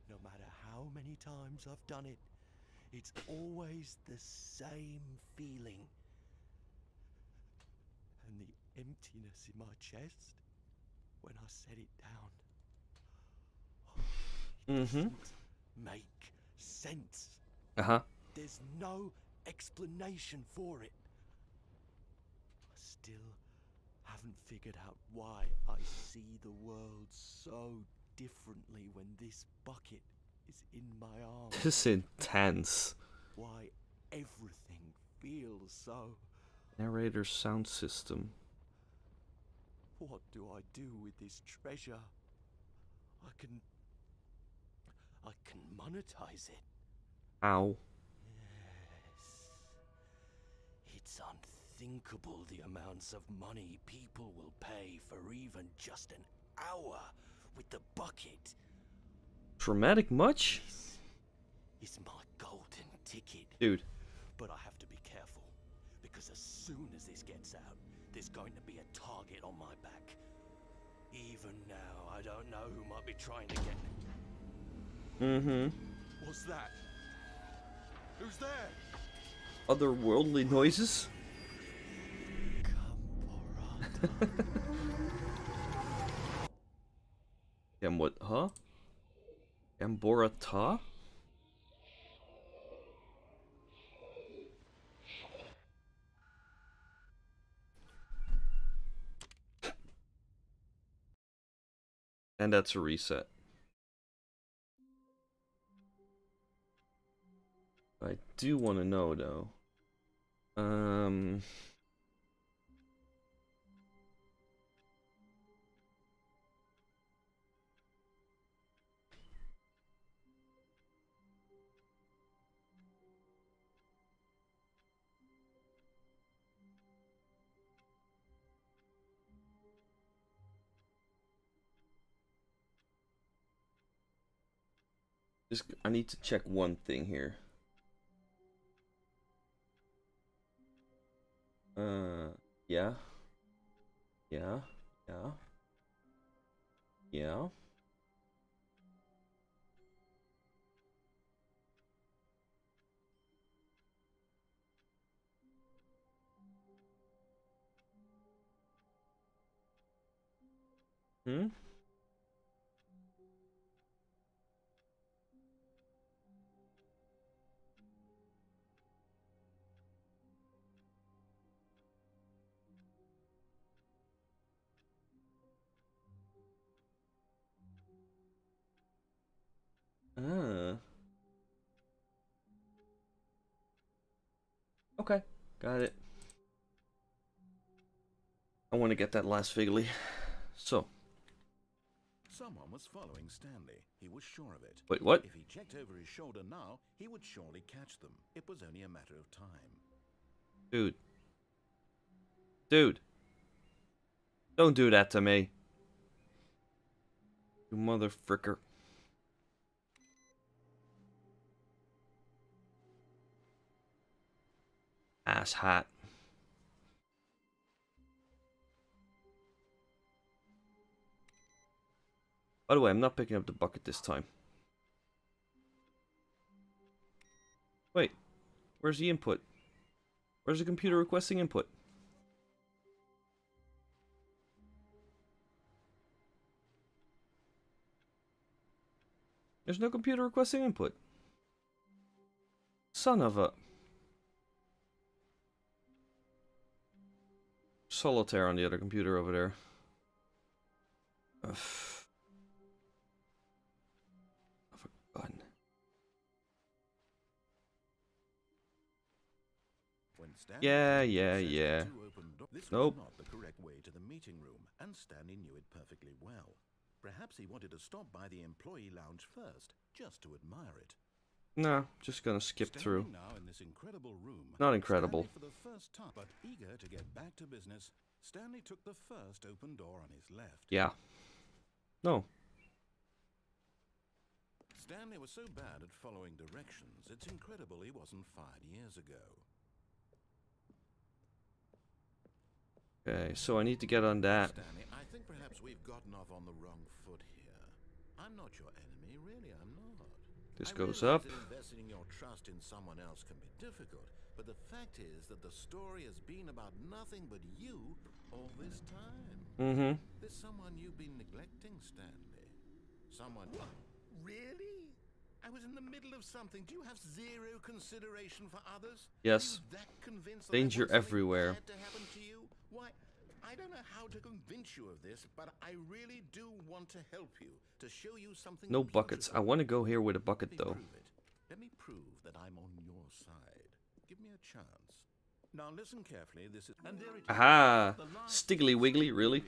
No matter how many times I've done it, it's always the same feeling. And the emptiness in my chest when I set it down. It doesn't make sense. Uh-huh. There's no explanation for it. I still haven't figured out why I see the world so differently when this bucket is in my arms. This is intense. Why everything feels so. Narrator sound system. What do I do with this treasure? I can monetize it. Ow. Yes. It's unthinkable the amounts of money people will pay for even just an hour with the bucket. Dramatic much? This is my golden ticket. Dude. But I have to be careful, because as soon as this gets out, there's going to be a target on my back. Even now, I don't know who might be trying to get... Mm-hmm. What's that? Who's there? Otherworldly noises? What, huh? Amborata? And that's a reset. I do want to know though. I need to check one thing here. Yeah. Yeah. Yeah. Yeah. Hmm? Okay, got it. I want to get that last Figgly. So. Someone was following Stanley. He was sure of it. Wait, what? If he checked over his shoulder now, he would surely catch them. It was only a matter of time. Dude. Dude. Don't do that to me. You mother fricker. Ass hat. By the way, I'm not picking up the bucket this time. Wait. Where's the input? Where's the computer requesting input? There's no computer requesting input. Son of a... Solitaire on the other computer over there. Ugh. I've forgotten. When Stanley Yeah. this Nope. was not the correct way to the meeting room, and Stanley knew it perfectly well. Perhaps he wanted to stop by the employee lounge first, just to admire it. Nah, just gonna skip through. Now in this incredible room, Not incredible. Stanley for the first time, but eager to get back to business, Stanley took the first open door on his left. Yeah. No. Stanley was so bad at following directions, it's incredible he wasn't fired years ago. Okay, so I need to get on that. Stanley, I think perhaps we've gotten off on the wrong foot here. I'm not your enemy, really, I'm not. This I goes realize up. that investing your trust in someone else can be difficult, but the fact is that the story has been about nothing but you all this time. Mm-hmm. There's someone you've been neglecting, Stanley. Someone... Really? I was in the middle of something. Do you have zero consideration for others? Yes. Are you that convinced that Danger I want something everywhere. bad to happen to you? Why, I don't know how to convince you of this, but I really do want to help you, to show you something. No buckets. I want to go here with a bucket though. Let me prove that I'm on your side. Give me a chance. Now listen carefully. This is and there it is. Aha! The last Stiggly wiggly, really?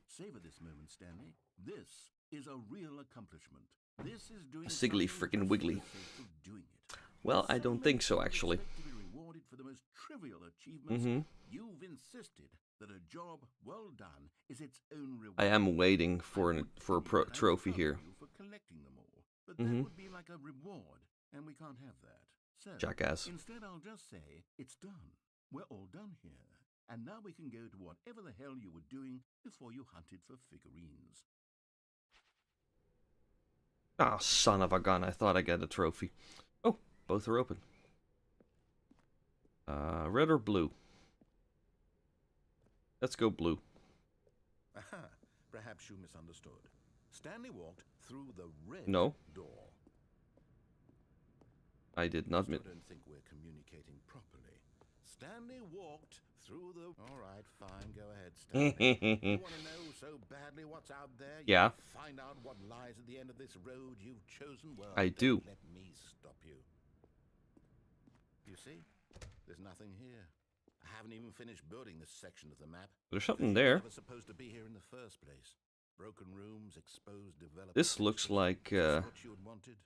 Savor this moment, Stanley. This is a real accomplishment. This is doing Stiggly something frickin' just wiggly. for the sake of doing it. Well, I don't think so, actually. Expect to be rewarded for the most trivial achievements. You've insisted that a job well done is its own reward. I am waiting for a trophy here. For collecting them all, but that would be like a reward, and we can't have that. So, Jackass. instead, I'll just say it's done. We're all done here, and now we can go to whatever the hell you were doing before you hunted for figurines. Ah, son of a gun! I thought I'd get a trophy. Oh, both are open. Red or blue? Let's go blue. Aha, perhaps you misunderstood. Stanley walked through the red door. I did not. I don't think we're communicating properly. Stanley walked through the... All right, fine, go ahead, Stanley. You want to know so badly what's out there? Yeah. Find out what lies at the end of this road you've chosen? Well, I do. Let me stop you. You see? There's nothing here. I haven't even finished building this section of the map. There's something Because you there. were supposed to be here in the first place. Broken rooms, exposed development. This looks like. What you had wanted.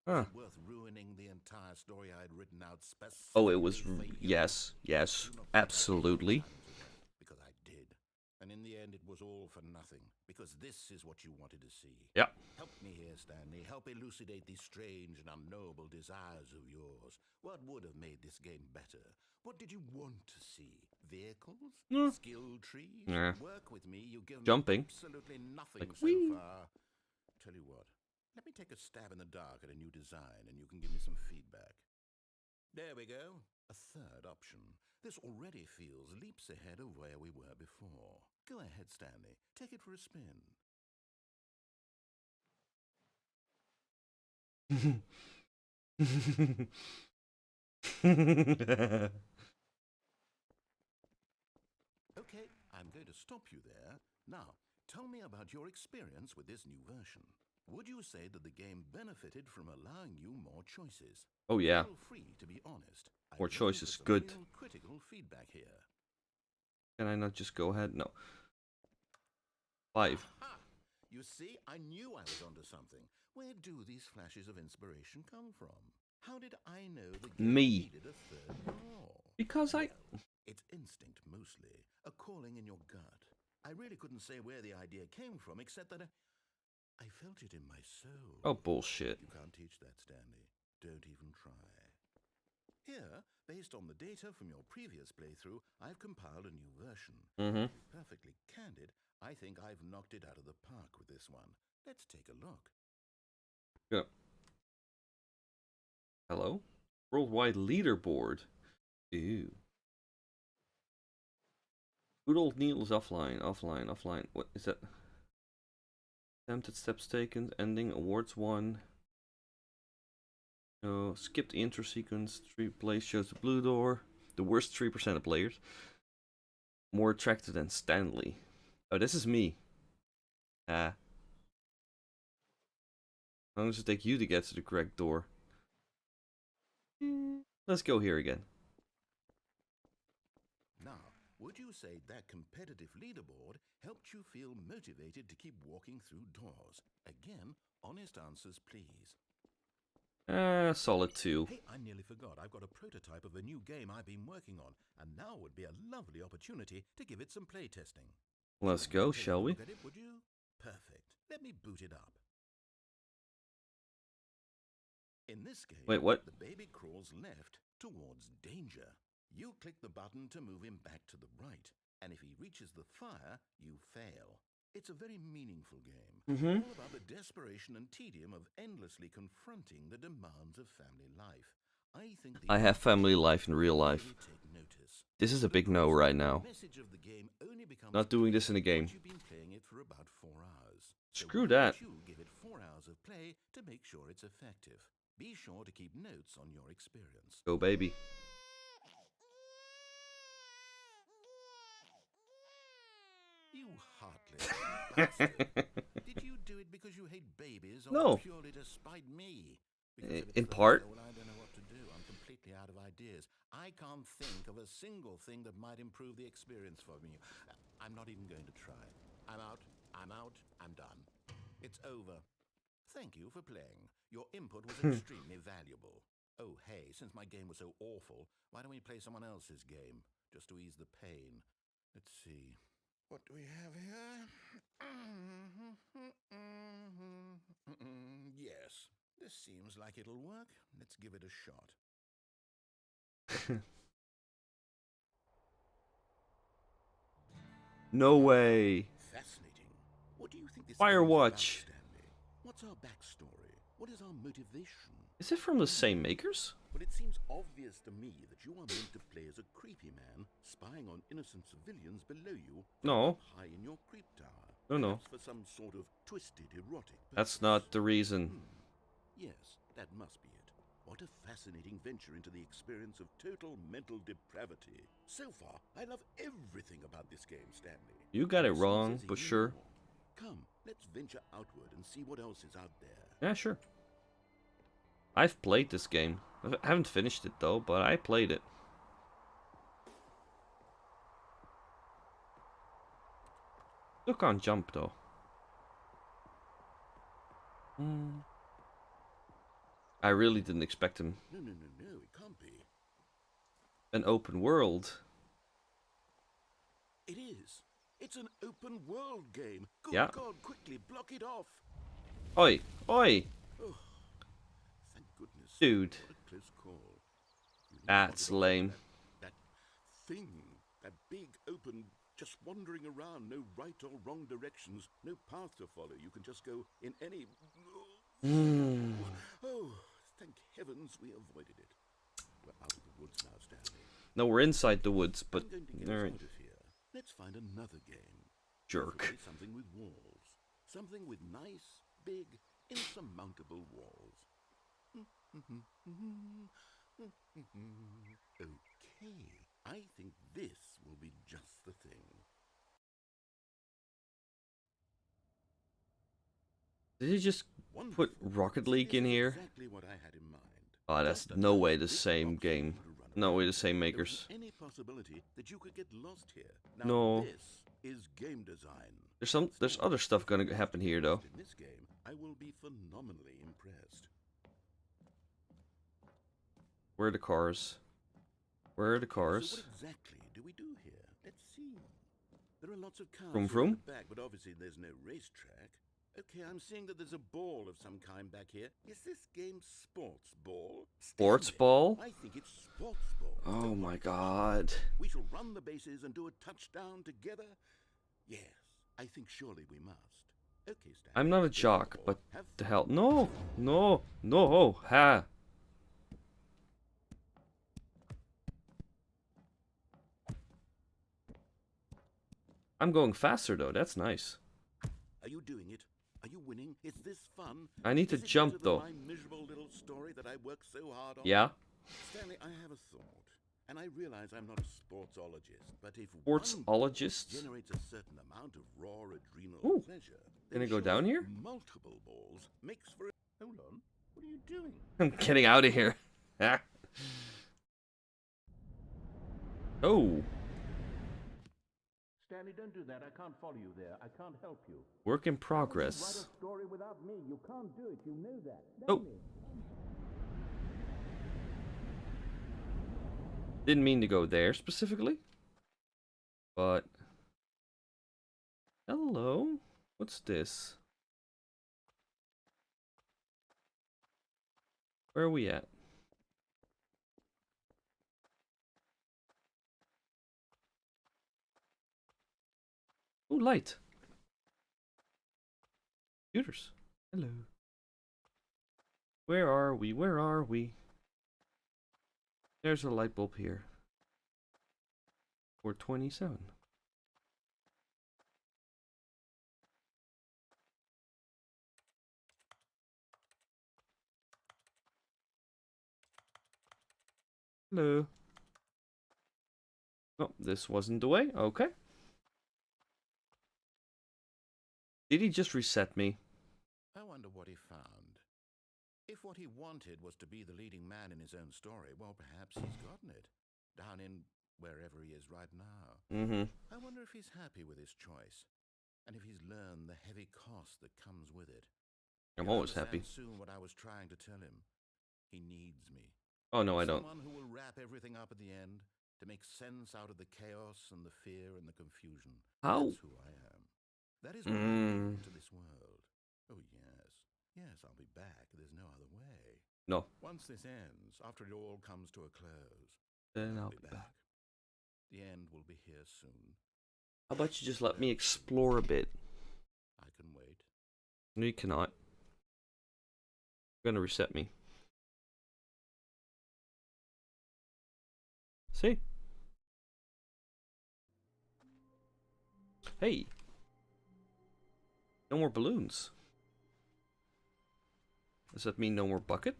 Huh. Worth ruining the entire story I had written out specifically. Oh, it was. for you. Yes, yes, Do not think I absolutely. didn't, because I did. And in the end, it was all for nothing. Because this is what you wanted to see. Yeah. Help me here, Stanley. Help elucidate these strange and unknowable desires of yours. What would have made this game better? What did you want to see? Vehicles? Skill trees? Nah. Work with me. You give Jumping. me absolutely nothing Like, so whee. far. Tell you what. Let me take a stab in the dark at a new design, and you can give me some feedback. There we go. A third option. This already feels leaps ahead of where we were before. Go ahead, Stanley. Take it for a spin. Okay, I'm going to stop you there. Now, tell me about your experience with this new version. Would you say that the game benefited from allowing you more choices? Oh yeah. Feel free to be honest. I'm More looking choices, for some good. real critical feedback here. Can I not just go ahead? No. 5. Aha! You see, I knew I was onto something. Where do these flashes of inspiration come from? How did I know the game Me. needed a third door? Because I. It's instinct mostly, a calling in your gut. I really couldn't say where the idea came from, except that I felt it in my soul. Oh bullshit. You can't teach that, Stanley. Don't even try. Here, based on the data from your previous playthrough, I've compiled a new version. To be perfectly candid, I think I've knocked it out of the park with this one. Let's take a look. Yeah. Hello? Worldwide leaderboard. Ew. Good old Neil is offline, offline. What is that? Attempted steps taken, ending, awards won. No, skip the intro sequence. 3 place shows the blue door. The worst 3% of players. More attracted than Stanley. Oh, this is me. How long does it take you to get to the correct door? Let's go here again. Now, would you say that competitive leaderboard helped you feel motivated to keep walking through doors? Again, honest answers, please. Solid 2. Hey, I nearly forgot. I've got a prototype of a new game I've been working on, and now would be a lovely opportunity to give it some playtesting. Let's go, Take a shall we? look at it, would you? Perfect. Let me boot it up. In this game, Wait, what? the baby crawls left towards danger. You click the button to move him back to the right, and if he reaches the fire, you fail. It's a very meaningful game, all about the desperation and tedium of endlessly confronting the demands of family life. I think I have family life in real life. This is a big no right now. Not doing this in a game. You've been playing it for about 4 hours. Screw why that. don't you give it 4 hours of play to make sure it's effective. Be sure to keep notes on your experience. Go, baby. bastard. Did you do it because you hate babies or No. purely to spite me? Because if it's In the part. latter, well, I don't know what to do. I'm completely out of ideas. I can't think of a single thing that might improve the experience for me. I'm not even going to try. I'm out. I'm done. It's over. Thank you for playing. Your input was extremely valuable. Oh, hey, since my game was so awful, why don't we play someone else's game? Just to ease the pain. Let's see. What do we have here? Yes, this seems like it'll work. Let's give it a shot. No way. Fascinating. What do you think this Firewatch. game is about, Stanley? What's our backstory? What is our motivation? Is it from the same makers? Well, it seems obvious to me that you are meant to play as a creepy man, spying on innocent civilians below you. No. High in your creep tower. No. Perhaps for some sort of twisted erotic That's purpose. not the reason. Yes, that must be it. What a fascinating venture into the experience of total mental depravity. So far, I love everything about this game, Stanley. You got it Seems wrong, as if but you sure. know. Come, let's venture outward and see what else is out there. Yeah, sure. I've played this game. I haven't finished it though, but I played it. Still can't jump though. I really didn't expect him. No, it can't be. An open world. It is. It's an open world game. Good Yeah. God, quickly block it off. Oi, oi, Oh, thank goodness. dude. What a close call. You need to That's block it off. lame. That thing, that big open, just wandering around, no right or wrong directions, no path to follow. You can just go in any. Oh, thank heavens we avoided it. We're out of the woods now, Stanley. No, we're inside the woods, but I'm going to get us alright. out of here. Let's find another game. Jerk. Preferably something with walls. Something with nice, big, insurmountable walls. Okay, I think this will be just the thing. Did he just put Rocket League in This is here? Exactly what I had in mind. Oh, that's Just no enough way the big same boxes game. to run No way around. the same There makers. isn't any possibility that you could get lost here. Now, No. this is game design. There's other stuff gonna happen here though. In this game, I will be phenomenally impressed. Where are the cars? Where are the So cars? what exactly do we do here? Let's see. There are lots of cars Vroom, here vroom. in the back, but obviously there's no racetrack. Okay, I'm seeing that there's a ball of some kind back here. Is this game sports ball? Sports Stanley, ball? I think it's sports ball. Oh my god. We shall run the bases and do a touchdown together? Yes, I think surely we must. Okay, Stanley. I'm not a here's the jock, ball. but Have the hell? No! No! Ha! I'm going faster though, that's nice. Are you doing it? Are you winning? Is this fun? I need to Is it jump, better than though. My miserable little story that I worked so hard on. Yeah? Stanley, I have a thought, and I realize I'm not a sportsologist, but if one ball Sportsologist? generates a certain amount of raw adrenal Ooh. pleasure, Can then I go surely down here? Multiple balls makes for a... Hold on. What are you doing? I'm getting out of here. Ah. Oh, Stanley, don't do that. I can't follow you there. I can't help you. work in Write progress. a story without me. You can't do it. You know that. Oh. Didn't mean to go there specifically. But... Hello? What's this? Where are we at? Oh, light. Computers. Hello. Where are we? Where are we? There's a light bulb here. 427. Hello. Oh, this wasn't the way. Okay. Did he just reset me? I wonder what he found. If what he wanted was to be the leading man in his own story, well, perhaps he's gotten it. Down in wherever he is right now. Mm-hmm. I wonder if he's happy with his choice. And if he's learned the heavy cost that comes with it. I'm He'll always happy. understand soon what I was trying to tell him. He needs me. Oh, no, I don't. Someone who will wrap everything up at the end to make sense out of the chaos and the fear and the confusion. How? That's who I am. That is what I bring to this world. Oh, yes. Yes, I'll be back. There's no other way. No. Once this ends, after it all comes to a close, Then I'll be back. The end will be here soon. How about you just let me explore a bit? I can wait. No, you cannot. You're gonna reset me. See? Hey! No more balloons. Does that mean no more bucket?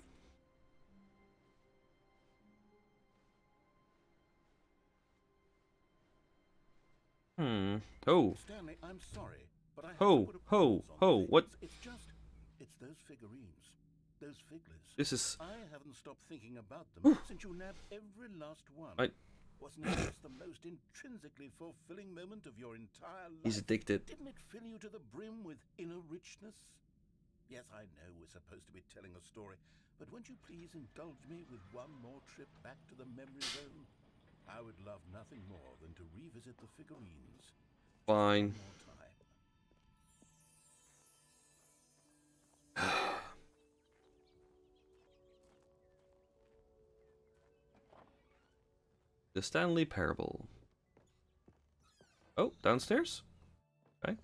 Oh. Stanley, I'm sorry, but I have Ho, to put a ho, pause on ho, things. what? It's those figurines, those figures. This is... I haven't stopped thinking about them since you nabbed every last one. Wasn't it just the most intrinsically fulfilling moment of your entire life? He's addicted. Didn't it fill you to the brim with inner richness? Yes, I know we're supposed to be telling a story, but won't you please indulge me with one more trip back to the memory zone? I would love nothing more than to revisit the figurines. Fine. One more time. The Stanley Parable. Oh, downstairs? Okay.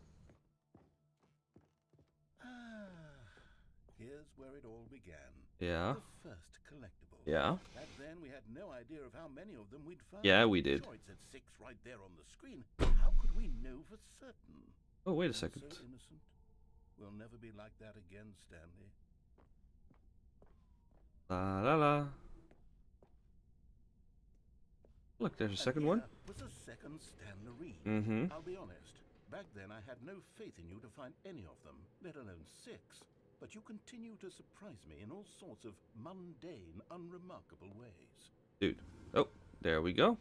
Here's where it all began. Yeah. The first collectible. Yeah. Back then we had no idea of how many of them we'd find. Yeah, we did. Sure, it said 6 right there on the screen. How could we know for certain? Oh, wait a All second. So innocent. We'll never be like that again, Stanley. La la la. Look, there's a second one. Was a second Stanley. Mm-hmm. I'll be honest. Back then I had no faith in you to find any of them, let alone 6. But you continue to surprise me in all sorts of mundane, unremarkable ways. Dude. Oh, there we go.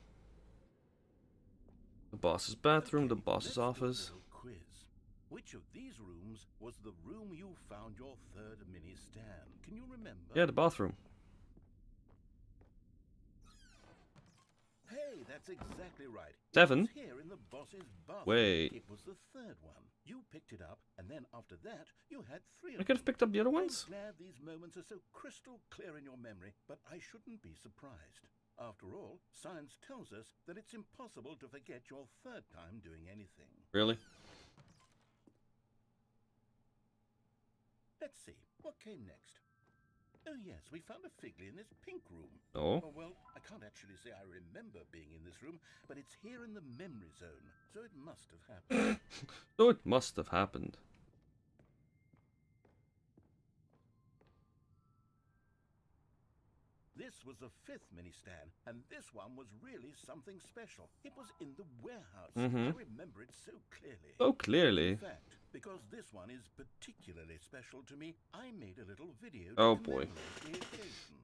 The boss's bathroom, Okay, the boss's let's do a office. little quiz. Which of these rooms was the room you found your third mini stand? Can you remember? Yeah, the bathroom. Hey, that's exactly right. 7? It was here in the boss's bathroom. Wait. It was the third one. You picked it up, and then after that, you had 3 of I could have picked up the other I'm ones. glad these moments are so crystal clear in your memory, but I shouldn't be surprised. After all, science tells us that it's impossible to forget your third time doing anything. Really? Let's see, what came next? Oh yes, we found a Figley in this pink room. Oh. Oh, well, I can't actually say I remember being in this room, but it's here in the memory zone, so it must have happened. So it must have happened. This was the 5th mini stand, and this one was really something special. It was in the warehouse. I remember it so clearly. So clearly. In fact, because this one is particularly special to me, I made a little video to Oh, boy. commemorate the occasion.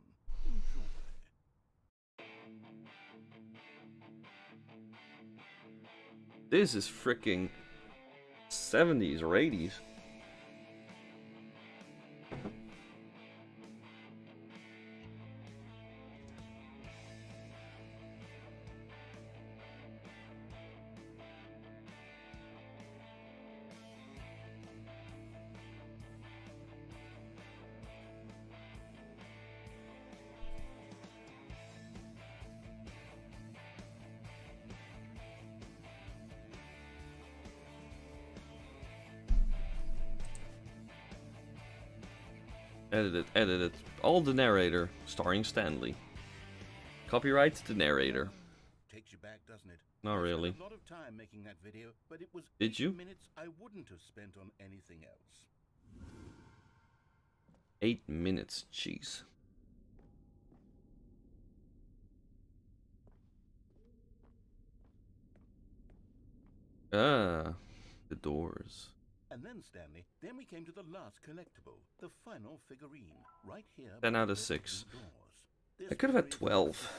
Enjoy. This is freaking 70s or 80s. Edited. All the narrator, starring Stanley. Copyright the narrator. Takes you back, doesn't it? Not I spent really. a lot of time making that video, but it was Did 8 you? minutes I wouldn't have spent on anything else. 8 minutes, jeez. Ah, the doors. And then, Stanley, then we came to the last collectible, the final figurine, right here. 10 out of 6. I could have had 12.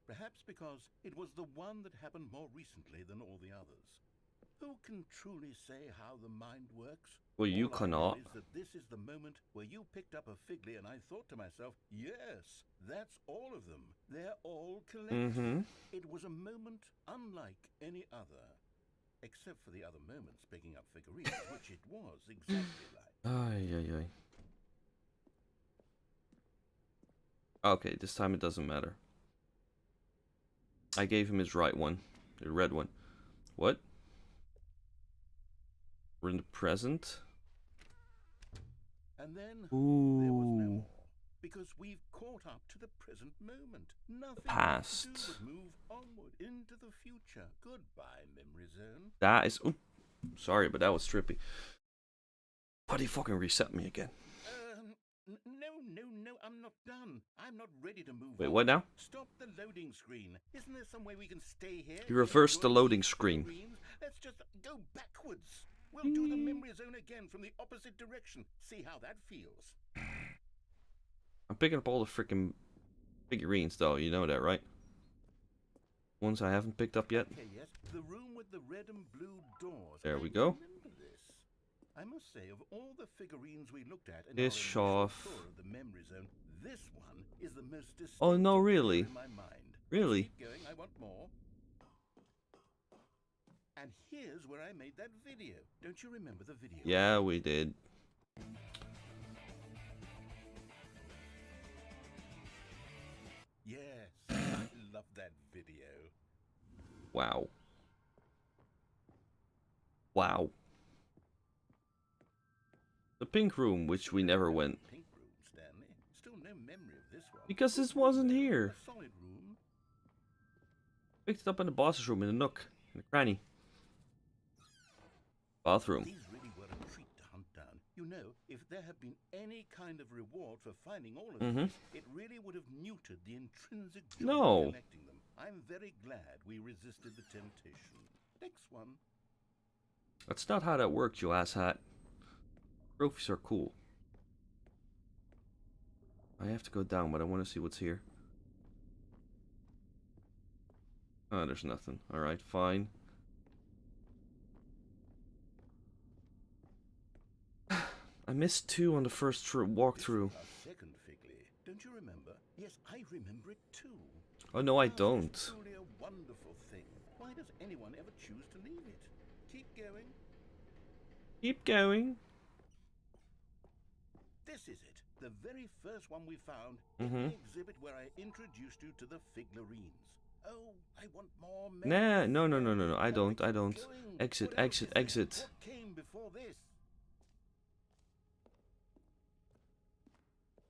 Perhaps because it was the one that happened more recently than all the others. Who can truly say how the mind works? Well, you All I know cannot. is that this is the moment where you picked up a Figley, and I thought to myself, yes, that's all of them. They're all collected. It was a moment unlike any other. Except for the other moments picking up figurines, which it was exactly like. Ay, ay, ay. Okay, this time it doesn't matter. I gave him his right one. The red one. What? We're in the present? And then Ooh. there was no more. Because we've caught up to the present moment. Nothing Past. to do but move onward into the future. Goodbye, memory zone. That is... Ooh, sorry, but that was trippy. Why did he fucking reset me again? No, I'm not done. I'm not ready to move Wait, on. what now? Stop the loading screen. Isn't there some way we can stay here? He reversed the Enjoy loading these screen. figurines? Let's just go backwards. We'll do the memory zone again from the opposite direction. See how that feels. I'm picking up all the freaking figurines, though. You know that, right? Ones I haven't picked up yet. Okay, yes. The room with the red and blue doors. There we I go. remember this. I must say, of all the figurines we looked at in This our initial Shaw. tour of the memory zone, this one is the most distinct. Oh, no, really? In my mind. Really? Keep going. I want more. And here's where I made that video. Don't you remember the video? Yeah, we did. Yes, I love that video. Wow. Wow. The pink room, which we never went. Pink room, Stanley. Still no memory of this one. Because this wasn't here. A solid room. Picked it up in the boss's room, in the nook, in the cranny. Bathroom. These really were a treat to hunt down. You know, if there had been any kind of reward for finding all of these, it really would have neutered the intrinsic joy No. of collecting them. I'm very glad we resisted the temptation. Next one. That's not how that works, you asshat. Trophies are cool. I have to go down, but I want to see what's here. Oh, there's nothing. Alright, fine. I missed 2 on the first walkthrough. Our second Figley. Don't you remember? Yes, I remember it too. Oh no, I It's don't. truly a wonderful thing. Why does anyone ever choose to leave it? Keep going. Keep going. This is it. The very first one we found in the exhibit where I introduced you to the figurines. Oh, I want more Nah, memories. no, I don't. Keep going. Exit, What else exit, is there? exit. What came before this?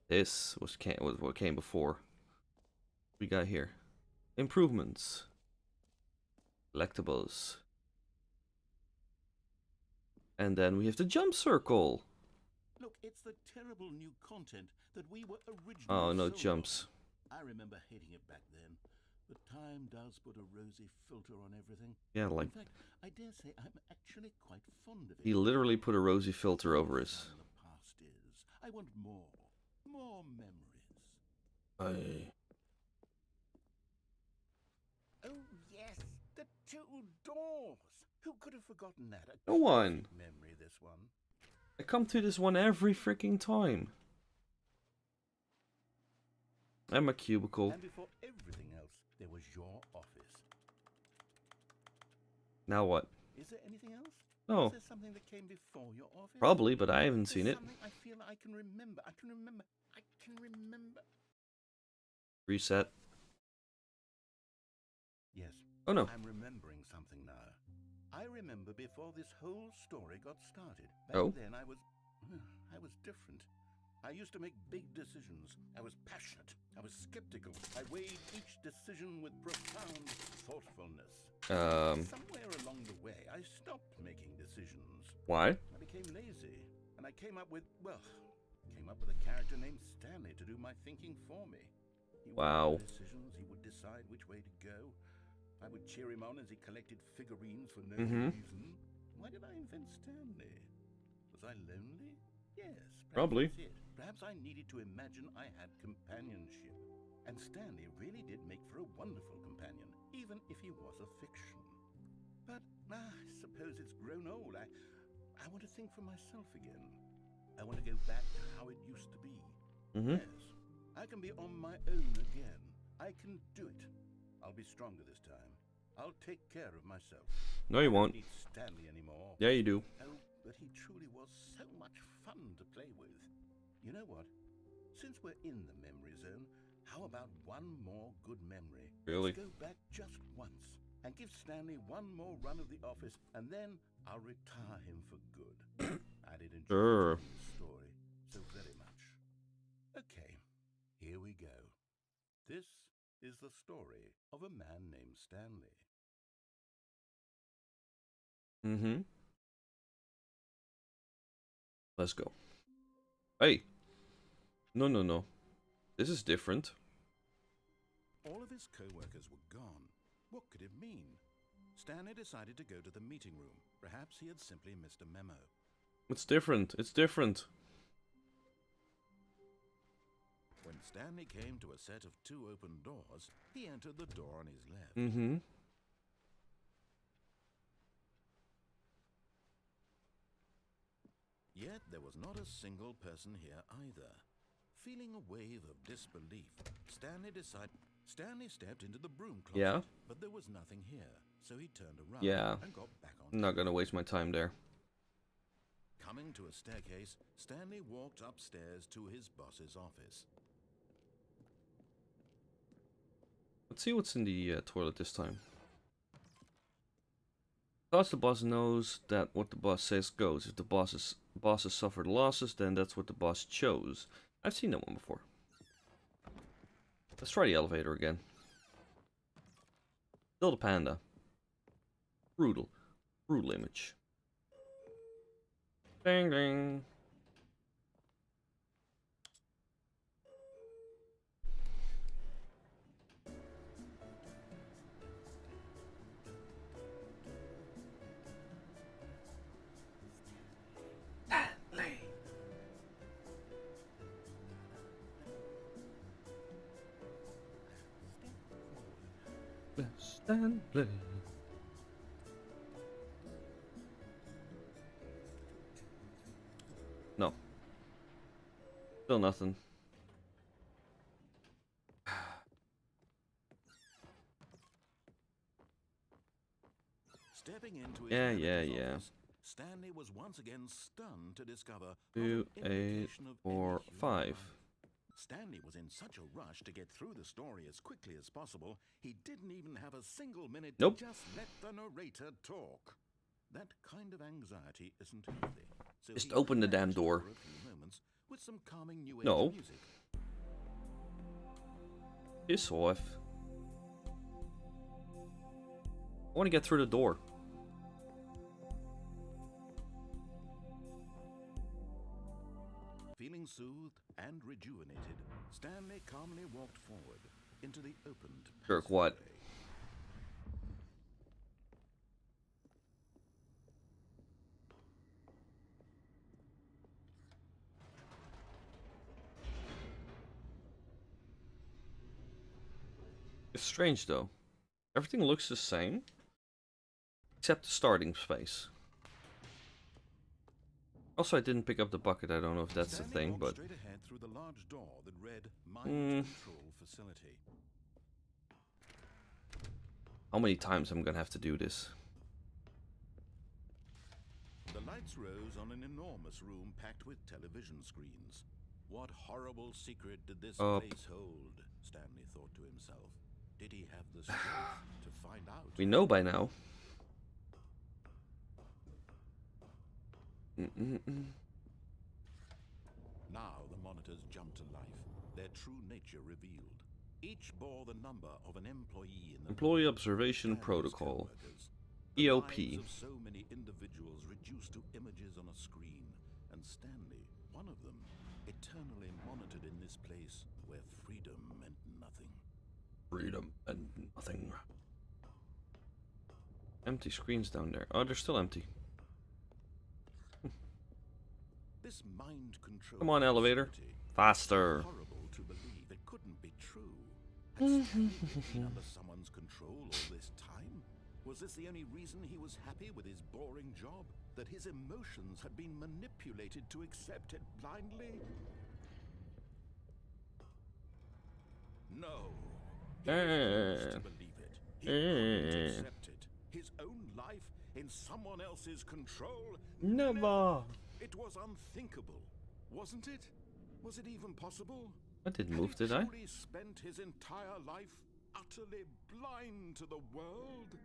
This was what came before. We got here. Improvements. Collectibles. And then we have the jump circle. Look, it's the terrible new content that we were originally Oh, no sold jumps. on. I remember hating it back then. But time does put a rosy filter on everything. Yeah, like, In fact, I dare say I'm actually quite fond of it. he literally put a rosy filter over his. The past is. I want more memories. Aye. Oh yes, the 2 doors. Who could have forgotten that? No one. Classic memory, this one. I come to this one every freaking time. And my cubicle. And before everything else, there was your office. Now what? Is there anything else? No. Is there something that came before your office? Probably, but I haven't seen There's it. something I feel I can remember. I can remember. Reset. Yes. Oh no. I'm remembering something now. I remember before this whole story got started. Back Oh. then I was different. I used to make big decisions. I was passionate. I was skeptical. I weighed each decision with profound thoughtfulness. Somewhere along the way, I stopped making decisions. Why? I became lazy, and I came up with a character named Stanley to do my thinking for me. He would Wow. make decisions. He would decide which way to go. I would cheer him on as he collected figurines for no reason. Why did I invent Stanley? Was I lonely? Yes, perhaps Probably. that's it. Perhaps I needed to imagine I had companionship. And Stanley really did make for a wonderful companion, even if he was a fiction. But I suppose it's grown old. I want to think for myself again. I want to go back to how it used to be. Yes, I can be on my own again. I can do it. I'll be stronger this time. I'll take care of myself. No, you I won't. don't need Stanley anymore. Yeah, you do. Oh, but he truly was so much fun to play with. You know what? Since we're in the memory zone, how about one more good memory? Really? Let's go back just once and give Stanley one more run of the office, and then I'll retire him for good. I did enjoy Sure. the story so very much. Okay, here we go. This is the story of a man named Stanley. Let's go. Hey. No. This is different. All of his co-workers were gone. What could it mean? Stanley decided to go to the meeting room. Perhaps he had simply missed a memo. It's different. It's different. When Stanley came to a set of 2 open doors, he entered the door on his left. Yet there was not a single person here either. Feeling a wave of disbelief, Stanley stepped into the broom closet, Yeah. but there was nothing here, so he turned around Yeah. and got back on. I'm not gonna waste my time there. Coming to a staircase, Stanley walked upstairs to his boss's office. Let's see what's in the toilet this time. Because the boss knows that what the boss says goes. If the boss has suffered losses, then that's what the boss chose. I've seen that one before. Let's try the elevator again. Still the panda. Brutal. Brutal image. Ding ding. Stanley. No. Still nothing. Stepping into his Yeah. manager's office, Stanley was once again stunned to discover 2, not an 8, indication of 4, any human 5. life. Stanley was in such a rush to get through the story as quickly as possible, he didn't even have a single minute Nope. to just let the narrator talk. That kind of anxiety isn't healthy. So Just he open the damn relaxed door. for a few moments with some calming new age No. music. Piss off. I want to get through the door. Feeling soothed and rejuvenated, Stanley calmly walked forward into the opened Jerk, what? passageway. It's strange though. Everything looks the same. Except the starting space. Also, I didn't pick up the bucket. I don't know if that's the Stanley thing, walked but... straight ahead through the large door that read Mind Control Facility. How many times I'm gonna have to do this? The lights rose on an enormous room packed with television screens. What horrible secret did this place hold? Stanley thought to himself. Did he have the strength to find out? We know by now. Now the monitors jumped to life, their true nature revealed. Each bore the number of an employee in the Employee Observation Stanley's Protocol. coworkers. The EOP. lives of so many individuals reduced to images on a screen, and Stanley, one of them, eternally monitored in this place where freedom meant nothing. Freedom and nothing. Empty screens down there. Oh, they're still empty. This mind control. Come on, elevator. facility, Faster. horrible to believe it couldn't be true. Had Stanley been under someone's control all this time? Was this the only reason he was happy with his boring job? That his emotions had been manipulated to accept it blindly? No. He refused to believe it. He couldn't accept it. His own life in someone else's control? Never. It was unthinkable, wasn't it? Was it even possible? I didn't Had move, he did I? truly spent his entire life utterly blind to the world?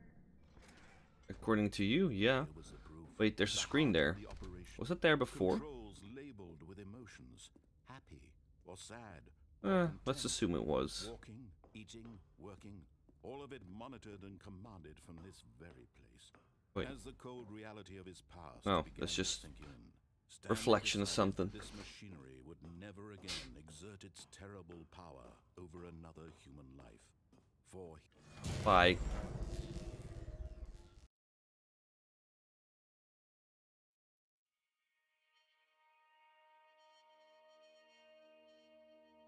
According to you, yeah. Here was the proof. Wait, there's a The screen heart there. of the operation. Was it there before? Controls labeled with emotions, happy or sad. Let's content. assume it was. Walking, eating, working, all of it monitored and commanded from this very place. Wait. As the cold reality of his past Oh, began that's to just sink in, Stanley reflection of decided something. This machinery would never again exert its terrible power over another human life. For Bye.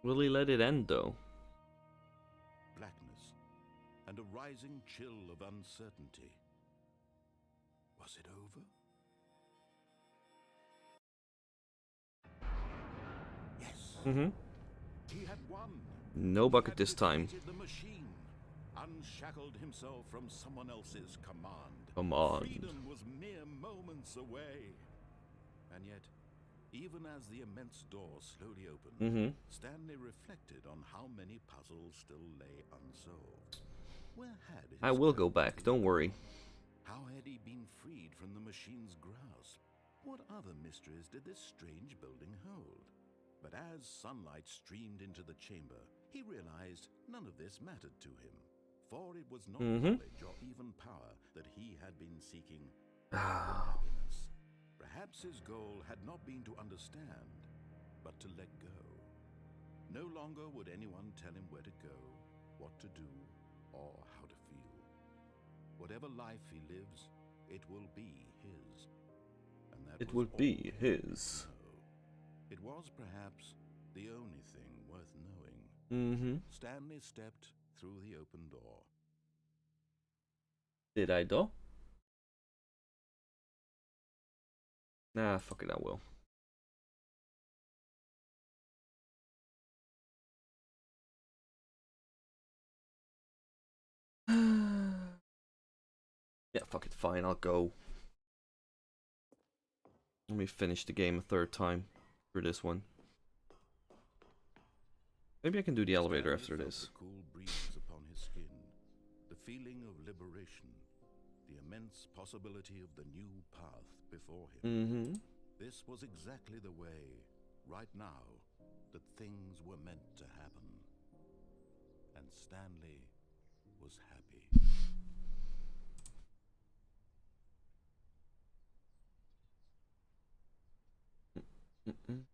Will he let it end though? blackness and a rising chill of uncertainty. Was it over? Yes. Mm-hmm. He had won. No bucket He had this time. defeated the machine, unshackled himself from someone else's command. Command. Freedom was mere moments away. And yet, even as the immense door slowly opened, Mm-hmm. Stanley reflected on how many puzzles still lay unsolved. Where had his I will go purpose back, don't worry. How had he been freed from the machine's grasp? What other mysteries did this strange building hold? But as sunlight streamed into the chamber, he realized none of this mattered to him. For it was not knowledge or even power that he had been seeking, but happiness. Perhaps his goal had not been to understand, but to let go. No longer would anyone tell him where to go, what to do, or how to feel. Whatever life he lives, it will be his. And that It was will be all he needed to his. know. It was perhaps the only thing worth knowing. Mm-hmm. Stanley stepped through the open door. Did I though? Nah, fuck it, I will. Yeah, fuck it, fine, I'll go. Let me finish the game a third time for this one. Maybe I can do the elevator after Stanley felt this. the cool breeze upon his skin, the feeling of liberation, the immense possibility of the new path before him. Mm-hmm. This was exactly the way, right now, that things were meant to happen. And Stanley was happy. Mm-mm.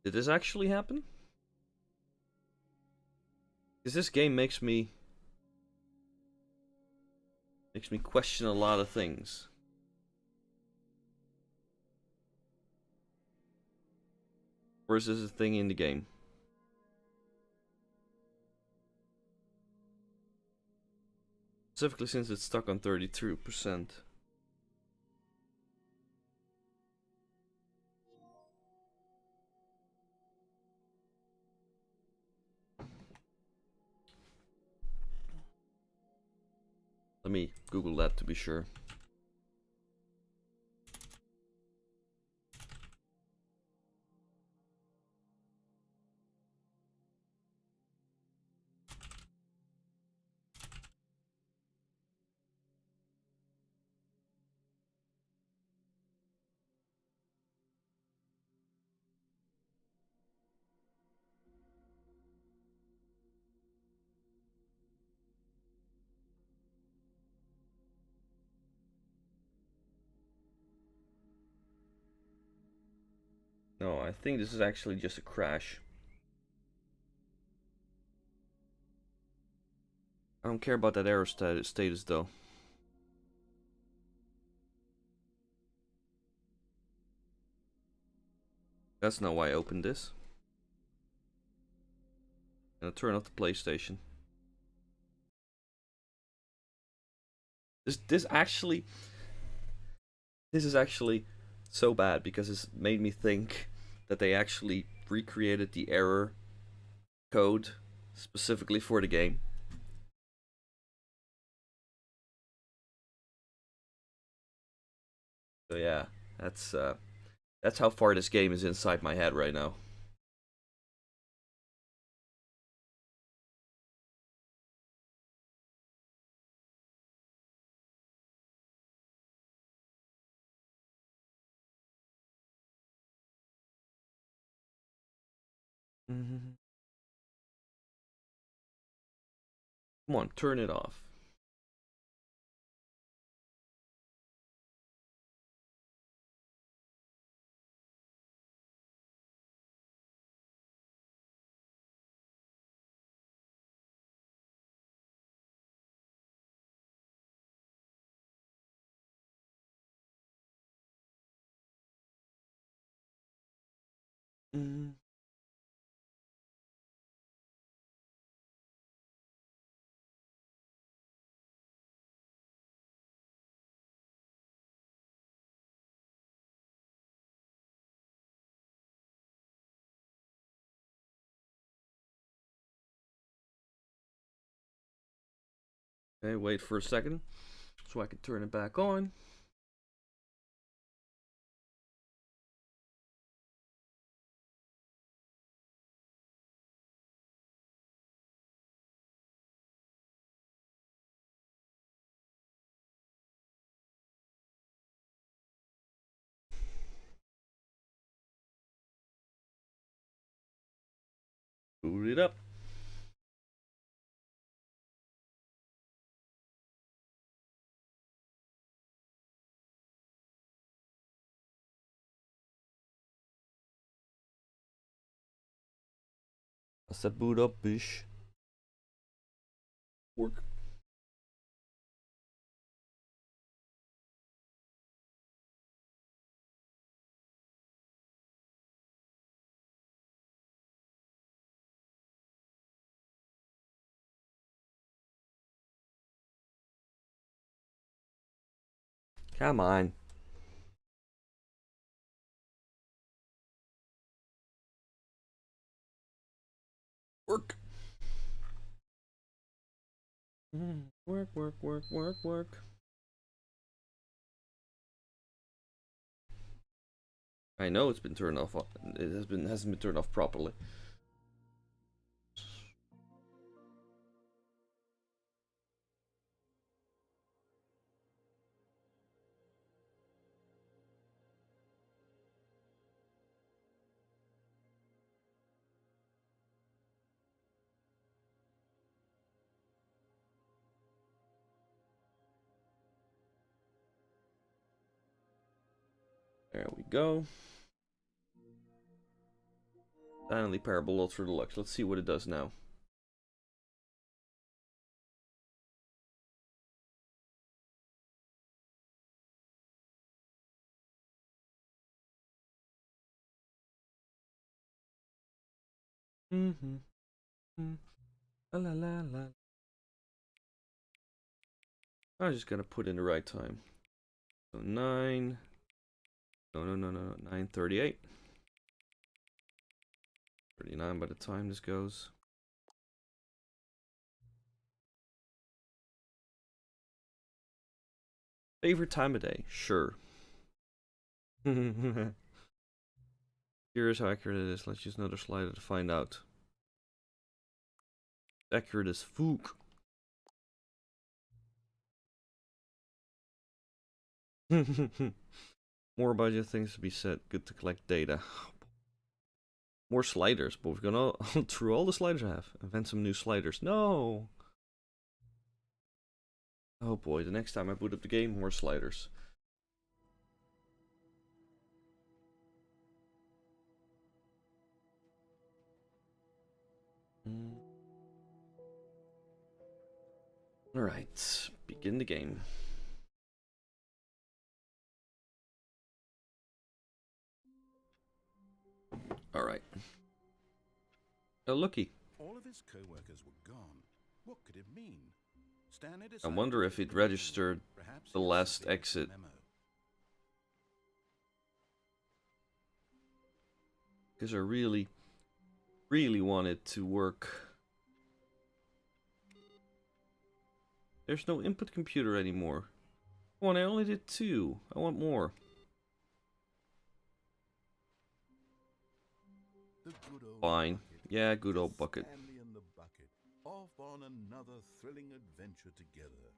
Did this actually happen? Because this game makes me question a lot of things. Or is this a thing in the game? Specifically since it's stuck on 32%. Let me Google that to be sure. No, I think this is actually just a crash. I don't care about that error status though. That's not why I opened this. I'm gonna turn off the PlayStation. This is actually so bad because it's made me think that they actually recreated the error code specifically for the game. So yeah, that's how far this game is inside my head right now. Come on, turn it off. Okay, wait for a second so I can turn it back on. Boot it up. I said boot up, bish. Work. Come on. Work. Work, work, work, work, work. I know it's been turned off. It hasn't been turned off properly. There we go. Stanley Parable Ultra Deluxe. Let's see what it does now. La la la la. I'm just gonna put in the right time. So 9. No, 9:38. 39 by the time this goes. Favorite time of day? Sure. Here's how accurate it is. Let's use another slider to find out. Accurate as fook. More budget things to be said. Good to collect data. More sliders, but we've gone all through all the sliders I have. Invent some new sliders. No! Oh boy, the next time I boot up the game, more sliders. Alright, begin the game. Alright. Oh, looky. All of his co-workers were gone. What could it mean? Stanley I decided wonder to if go he'd to the meeting registered room. Perhaps the he was last simply a exit. memo. Because I really, really want it to work. There's no input computer anymore. Come on, I only did 2. I want more. The good old Fine. bucket. Yeah, good old bucket. Stanley and the bucket, off on another thrilling adventure together.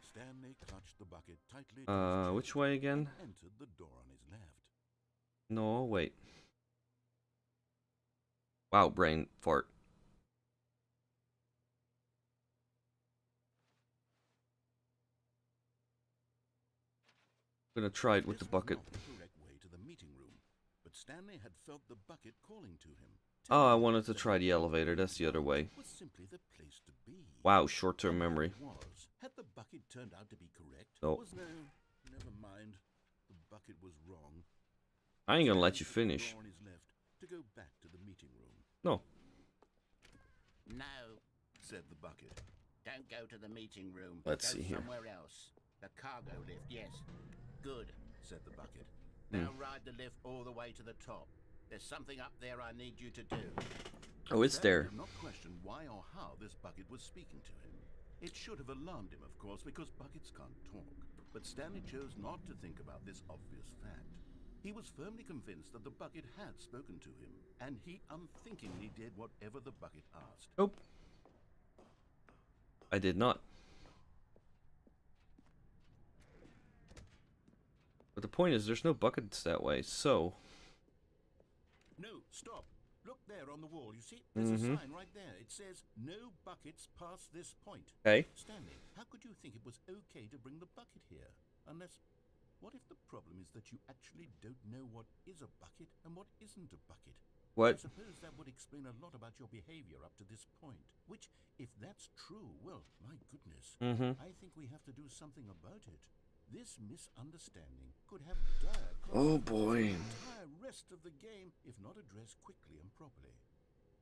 Stanley clutched the bucket tightly to his chest Which way again? and entered the door on his left. No, wait. Wow, brain fart. I'm gonna try it with the This was bucket. not the correct way to the meeting room, but Stanley had felt the bucket calling to him. Oh, I telling him wanted to that try the elevator. That's the other way. was simply the place to be. Wow, short-term memory. Had the bucket turned out to be correct? Nope. Was never mind. The bucket was wrong. I ain't gonna let Stanley you took the finish. door on his left to go back to the meeting room. No. No, Said the bucket. don't go to the meeting room. Let's go see here. somewhere else. The cargo lift, yes. Good. Said the bucket. Now ride the lift all the way to the top. There's something up there I need you to do. Oh, it's Stanley there. did not question why or how this bucket was speaking to him. It should have alarmed him, of course, because buckets can't talk. But Stanley chose not to think about this obvious fact. He was firmly convinced that the bucket had spoken to him, and he unthinkingly did whatever the bucket asked. Nope. I did not. But the point is, there's no buckets that way, so... No, stop. Look there on the wall. You see? There's a sign right there. It says, no buckets past this point. Okay. Stanley, how could you think it was okay to bring the bucket here? Unless, what if the problem is that you actually don't know what is a bucket and what isn't a bucket? What? I suppose that would explain a lot about your behavior up to this point. Which, if that's true, well, my goodness, I think we have to do something about it. This misunderstanding could have dire Oh consequences boy. for the entire rest of the game if not addressed quickly and properly.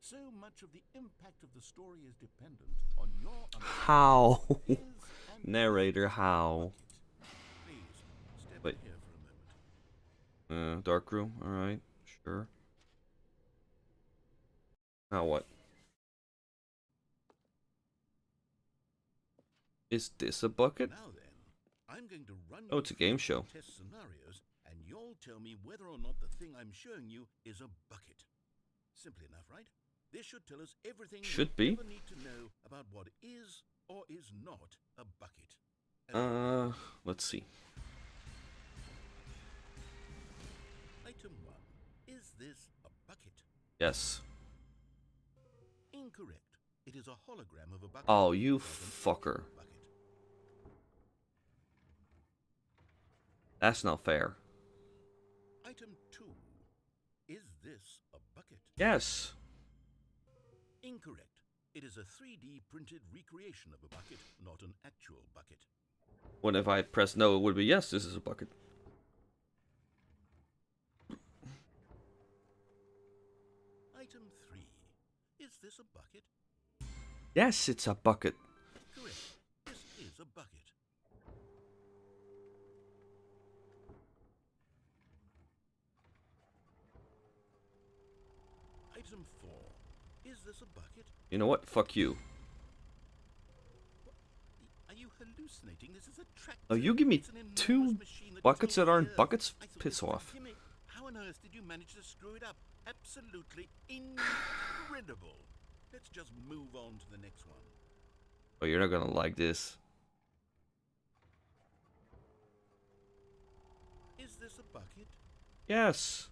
So much of the impact of the story is dependent on your How? understanding of what is and Narrator, isn't a how? bucket. Please, step Wait. in here for a moment. Dark room, alright, sure. Now what? Is this a bucket? Now then, I'm going to run Oh, you it's a game through show. some test scenarios, and you'll tell me whether or not the thing I'm showing you is a bucket. Simple enough, right? This should tell us everything Should we be. ever need to know about what is or is not a bucket. Let's see. Item 1. Is this a bucket? Yes. Incorrect. It is a hologram of a bucket. Oh, you rather than fucker. a bucket. That's not fair. Item 2. Is this a bucket? Yes. Incorrect. It is a 3D printed recreation of a bucket, not an actual bucket. What if I press no, it would be yes, this is a bucket. Item 3. Is this a bucket? Yes, it's a bucket. Correct. This is a bucket. Item 4. Is this a bucket? You know what? Fuck you. Are you hallucinating? This is a tractor. Oh, you give me It's an enormous 2 machine that buckets goes that aren't here. buckets? I thought Piss it was a off. gimmick. How on earth did you manage to screw it up? Absolutely incredible. Let's just move on to the next one. Oh, you're not gonna like this. Is this a bucket? Yes.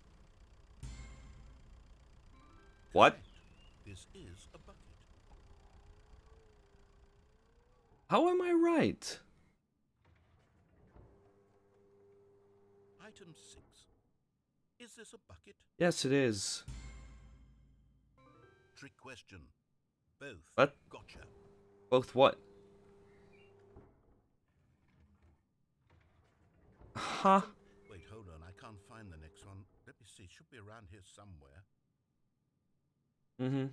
What? Correct. This is a bucket. How am I right? Item 6. Is this a bucket? Yes, it is. trick question. Both. What? Gotcha. Both what? Huh? Wait, hold on. I can't find the next one. Let me see. It should be around here somewhere. Mm-hmm.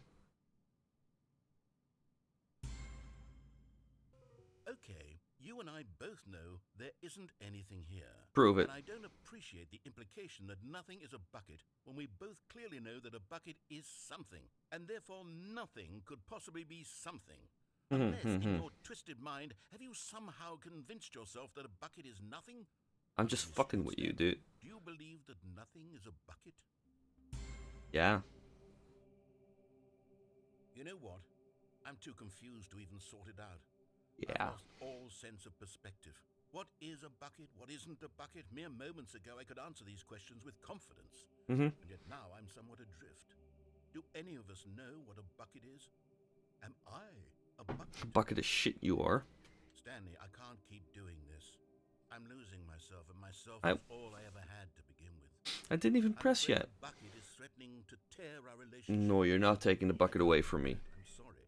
Okay, you and I both know there isn't anything here. Prove it. And I don't appreciate the implication that nothing is a bucket when we both clearly know that a bucket is something, and therefore nothing could possibly be something. Unless, in your twisted mind, have you somehow convinced yourself that a bucket is nothing? I'm just fucking with you, dude. Do you believe that nothing is a bucket? Yeah. You know what? I'm too confused to even sort it out. Yeah. I've lost all sense of perspective. What is a bucket? What isn't a bucket? Mere moments ago, I could answer these questions with confidence. Mm-hmm. And yet now I'm somewhat adrift. Do any of us know what a bucket is? Am I a bucket? Bucket of shit you are. Stanley, I can't keep doing this. I'm losing myself, and myself is all I ever had to begin with. I didn't even I'm press afraid yet. the bucket is threatening to tear our relationship. No, you're not taking the bucket away from me. I'm sorry,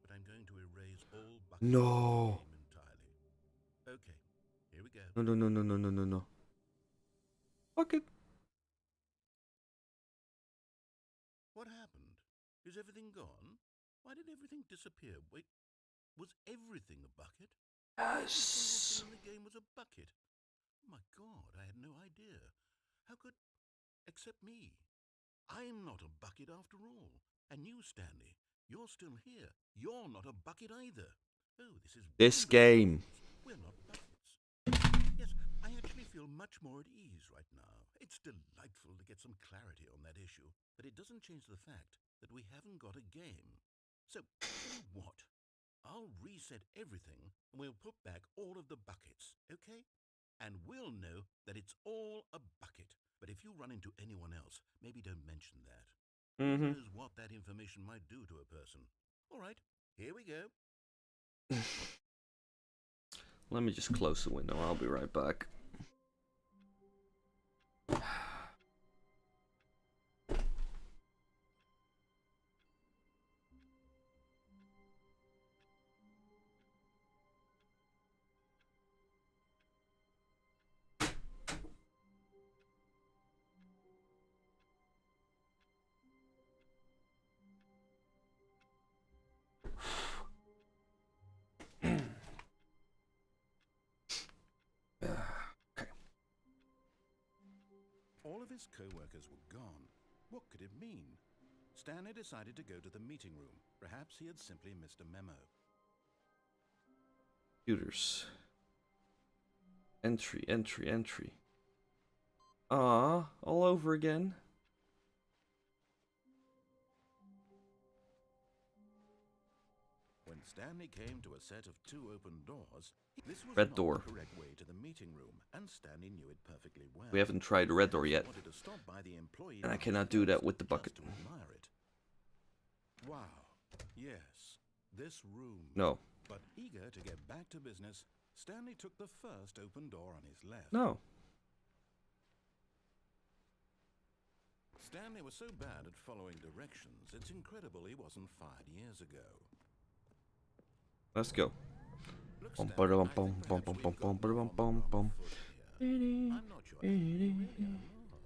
but I'm going to erase all buckets No. from the game entirely. Okay, here we go. No, no, no, no, no, no, no, no. Bucket. What happened? Is everything gone? Why did everything disappear? Wait, was everything a bucket? Yes. Everything in the game was a bucket. Oh my God, I had no idea. How could... except me. I'm not a bucket after all. And you, Stanley, you're still here. You're not a bucket either. Oh, this is... This wonderful. game. We're not buckets. Yes, I actually feel much more at ease right now. It's delightful to get some clarity on that issue, but it doesn't change the fact that we haven't got a game. So, you know what? I'll reset everything and we'll put back all of the buckets, okay? And we'll know that it's all a bucket. But if you run into anyone else, maybe don't mention that. Who knows what that information might do to a person. All right, here we go. Let me just close the window. I'll be right back. All of his co-workers were gone. What could it mean? Stanley decided to go to the meeting room. Perhaps he had simply missed a memo. Computers. Entry, entry, entry. Ah, all over again. When Stanley came to a set of 2 open doors, this was Red not door. the correct way to the meeting room, and Stanley knew it perfectly well. We haven't tried the red door yet. Wanted to stop by the employee And I lounge cannot do that first, with the bucket. just to admire it. Wow. Yes, this room. No. But eager to get back to business, Stanley took the first open door on his left. No. Stanley was so bad at following directions, it's incredible he wasn't fired years ago. Let's go. Look, Bum, Stanley, ba-da-bum, I bum, think bum, perhaps bum, we've bum, got the bum, wrong bum, foot here. I'm not sure. Really, I'm not.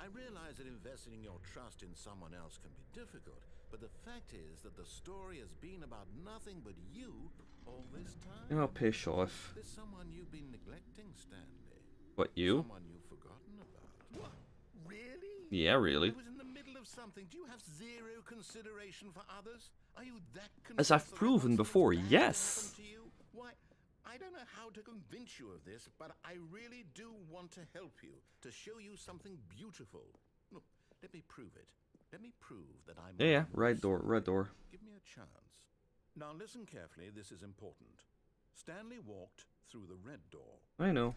I realize that investing your trust in someone else can be difficult, but the fact is that the story has been about nothing but you all this time. Oh, piss off. There's someone you've been neglecting, Stanley. What, you? Someone you've forgotten about. What? Really? Yeah, really. I was in the middle of something. Do you have zero consideration for others? Are you that As I've convinced that proven something before, bad yes. happened to you? Why, I don't know how to convince you of this, but I really do want to help you, to show you something beautiful. Look, let me prove it. Let me prove that I'm... Yeah, right door, red door. Give me a chance. Now listen carefully, this is important. Stanley walked through the red door. I know.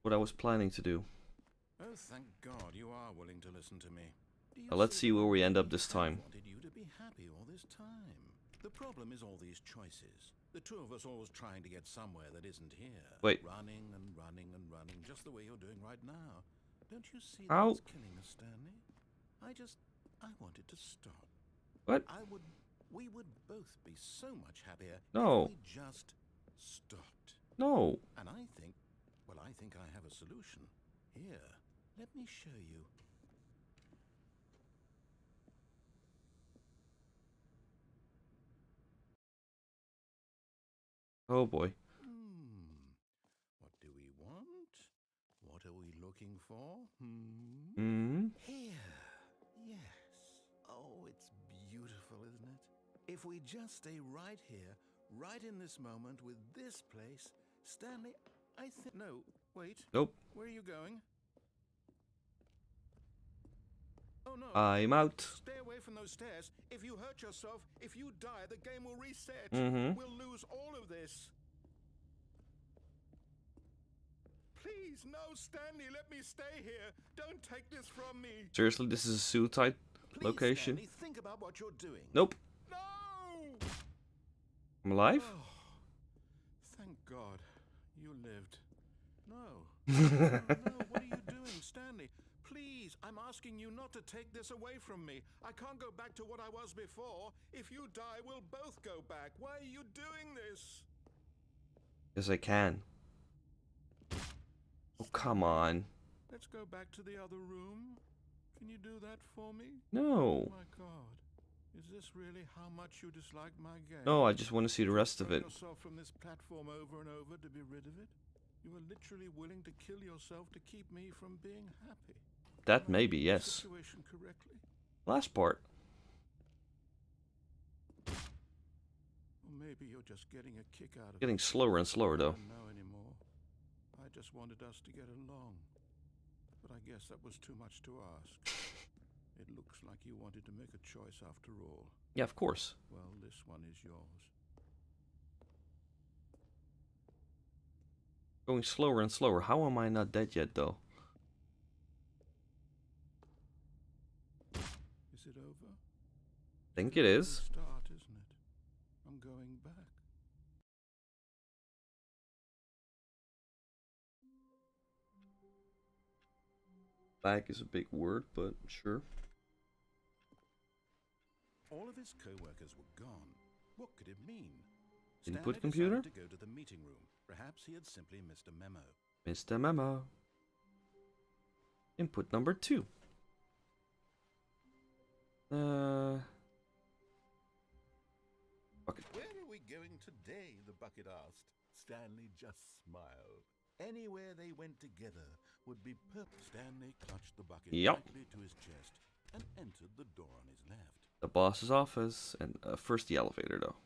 What I was planning to do. Oh, thank God you are willing to listen to me. Do you Now let's see where we end up this I time. wanted you to be happy all this time. The problem is all these choices. The two of us always trying to get somewhere that isn't here. Wait. Running and running and running, just the way you're doing right now. Don't you see Ow. that's killing us, Stanley? I wanted to stop. What? We would both be so much happier No. if we just stopped. No. And I think I have a solution. Here, let me show you. Oh boy. What do we want? What are we looking for? Hmm. Here. Yes. Oh, it's beautiful, isn't it? If we just stay right here, right in this moment with this place, Stanley, I think... No, wait. Nope. Where are you going? Oh, no. I'm out. Stay away from those stairs. If you hurt yourself, if you die, the game will reset. We'll lose all of this. Please, no, Stanley, let me stay here. Don't take this from me. Seriously, this is a suicide Please, location? Stanley, think about what you're doing. Nope. No! I'm alive? Oh, thank God. You lived. No. No, what are you doing, Stanley? Please, I'm asking you not to take this away from me. I can't go back to what I was before. If you die, we'll both go back. Why are you doing this? Yes, I can. Oh, come on. Let's go back to the other room. Can you do that for me? No. My God. Is this really how much you dislike my game? No, I just want to see the rest of Throw it. yourself from this platform over and over to be rid of it? You are literally willing to kill yourself to keep me from being happy. That Am I maybe, reading the yes. Situation correctly? Last part. Or maybe you're just getting a kick out of Getting it. slower and slower, I though. don't know anymore. I just wanted us to get along. But I guess that was too much to ask. It looks like you wanted to make a choice after all. Yeah, of course. Well, this one is yours. Going slower and slower. How am I not dead yet, though? Is it over? Think it is. Start, isn't it? I'm going back. Back is a big word, but sure. All of his co-workers were gone. What could it mean? Input Stanley computer? decided to go to the meeting room. Perhaps he had simply missed a memo. Mr. Memo. Input number 2. Bucket. Where are we going today? The bucket asked. Stanley just smiled. Anywhere they went together would be perfect. Stanley clutched the bucket Yep. tightly to his chest and entered the door on his left. The boss's office, and first the elevator, though.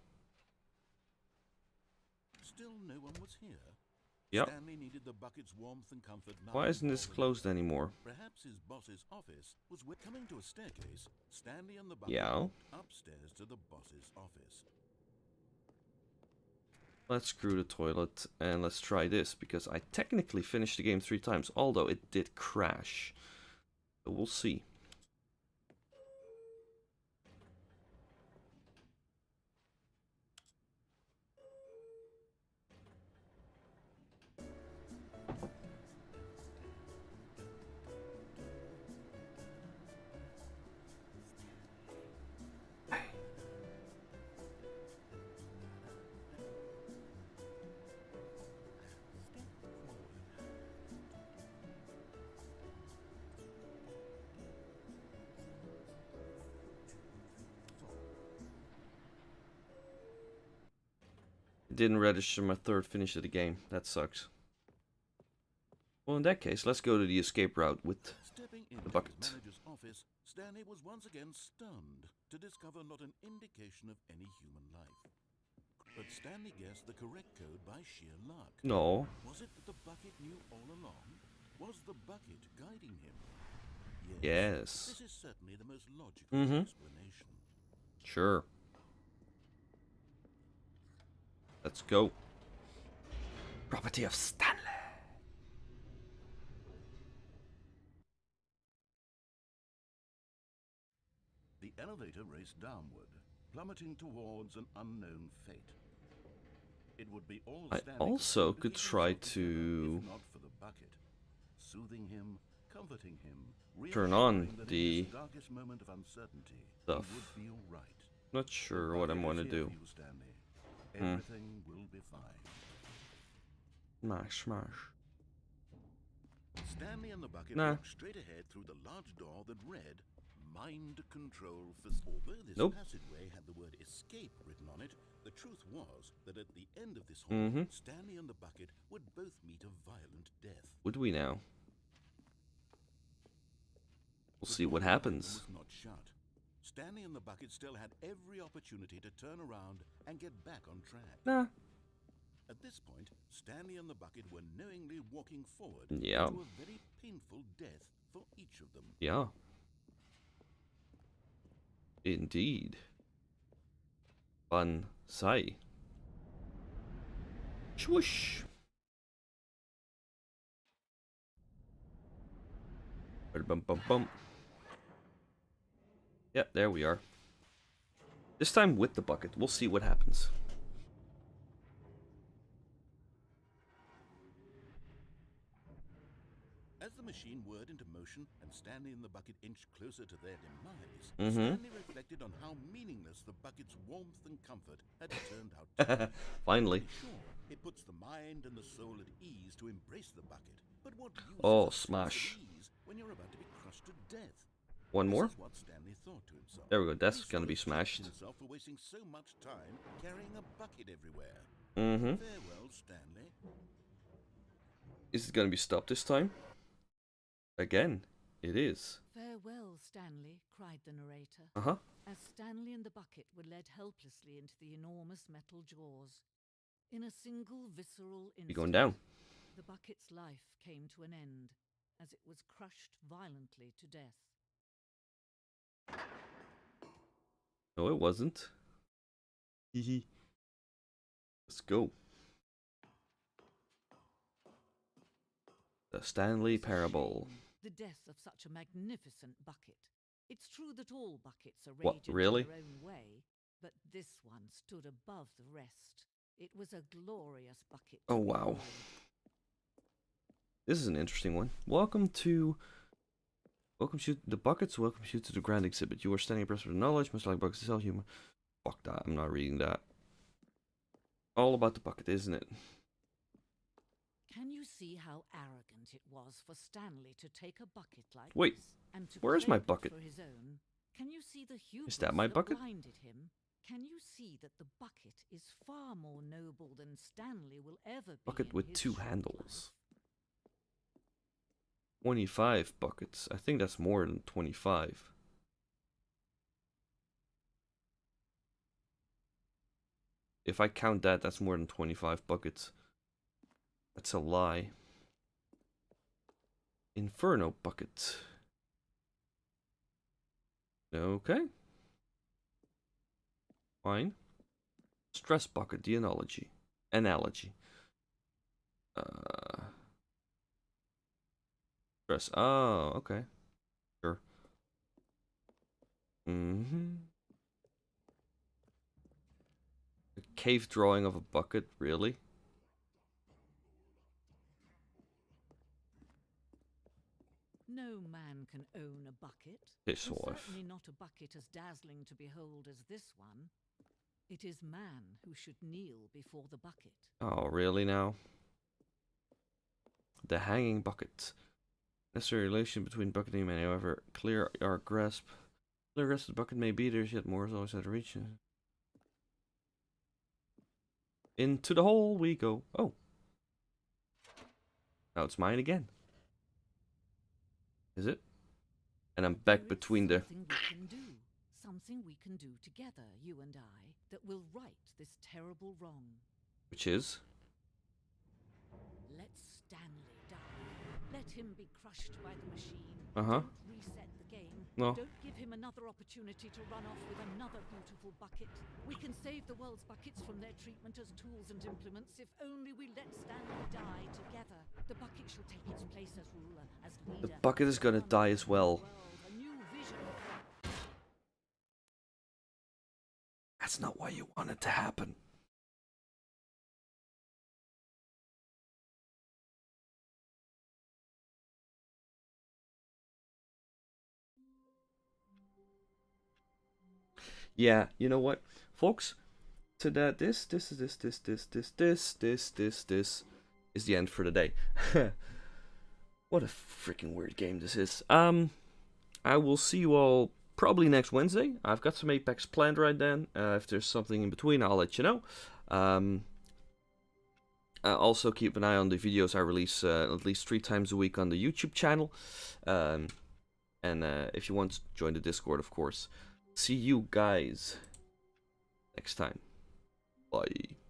Still no one was here. Yep. Stanley needed the bucket's warmth and comfort now. Why isn't this more than closed ever. anymore? Perhaps his boss's office was coming to a staircase. Stanley and the bucket Yeah. walked upstairs to the boss's office. Let's screw the toilet, and let's try this, because I technically finished the game 3 times, although it did crash. So we'll see. It didn't register my 3rd finish of the game. That sucks. Well, in that case, let's go to the escape route with Stepping the into bucket. his manager's office, Stanley was once again stunned to discover not an indication of any human life. But Stanley guessed the correct code by sheer luck. No. Was it that the bucket knew all along? Was the bucket guiding him? Yes. This is certainly the most logical explanation. Sure. Let's go. Property of Stanley. The elevator raced downward, plummeting towards an unknown fate. It would be all I Stanley also do could keep try himself together, to- if not for the bucket, soothing him, comforting him, turn on reassuring that in the his darkest moment of uncertainty, stuff. he would be all right. Not sure what I'm gonna do. You, Stanley. Everything will be fine. Smash, smash. Stanley and the bucket Nah. walked straight ahead through the large door that read Mind Control Although this Nope. passageway had the word escape written on it, the truth was that at the end of this hall, Stanley and the bucket would both meet a violent death. Would we now? We'll The see door what behind them happens. was not shut. Stanley and the bucket still had every opportunity to turn around and get back on track. Nah. At this point, Stanley and the bucket were knowingly walking forward Yeah. to a very painful death for each of them. Yeah. Indeed. Fun sight. Swoosh. Bum bum bum. Yep, there we are. This time with the bucket. We'll see what happens. As the machine whirred into motion and Stanley and the bucket inched closer to their demise, Mm-hmm. Stanley reflected on how meaningless the bucket's warmth and comfort had turned out to be. Finally. Sure, it puts the mind and the soul at ease to embrace the bucket, but what use Oh, is a sense smash. of ease when you're about to be crushed to death? One more? This is what Stanley thought to himself. There we go. That's He gonna be sort of smashed. checked himself for wasting so much time carrying a bucket everywhere. Mm-hmm. Farewell, Stanley. Is it gonna be stopped this time? Again, it is. Farewell, Stanley, cried the narrator, Uh-huh. as Stanley and the bucket were led helplessly into the enormous metal jaws. In a single visceral instant, You going down? the bucket's life came to an end, as it was crushed violently to death. No, it wasn't. Hehe. Let's go. The Stanley It's a Parable. shame, the death of such a magnificent bucket. It's true that all buckets are What, raging really? in their own way, but this one stood above the rest. It was a glorious bucket. Oh, to wow. behold. This is an interesting one. Welcome to the buckets. Welcome you to the grand exhibit. You are standing abreast with knowledge, much like buckets itself. Human. Fuck that. I'm not reading that. All about the bucket, isn't it? Can you see how arrogant it was for Stanley to take a bucket like Wait, this and to where's my claim it bucket? for his own? Can you see the hubris that my bucket? blinded him? Can you see that the bucket is far more noble than Stanley will ever be? Bucket in with his two short handles. life? 25 buckets. I think that's more than 25. If I count that, that's more than 25 buckets. That's a lie. Inferno bucket. Okay. Fine. Stress bucket, the analogy. Stress. Oh, okay. Sure. A cave drawing of a bucket, really? No man can own a bucket. Piss and off. certainly not a bucket as dazzling to behold as this one. It is man who should kneel before the bucket. Oh, really now? The hanging bucket. Necessary relation between bucket and man, however, clear our grasp. Clear grasp of the bucket may be, there's yet more is always out of reach. Into the hole we go. Oh. Now it's mine again. Is it? And I'm back There is between the... something we can do together, you and I, that will right this terrible wrong. Which is? Let Stanley die. Let him be crushed by the machine. Uh-huh. Don't reset the game. No. Don't give him another opportunity to run off with another beautiful bucket. We can save the world's buckets from their treatment as tools and implements if only we let Stanley die together. The bucket shall take its place as ruler, as leader. The bucket is gonna die as well. A new vision. That's not what you wanted to happen. Yeah, you know what, folks? To that, this is the end for the day. What a freaking weird game this is. I will see you all probably next Wednesday. I've got some Apex planned right then. If there's something in between, I'll let you know. Also keep an eye on the videos I release at least 3 times a week on the YouTube channel. And if you want to join the Discord, of course. See you guys next time. Bye.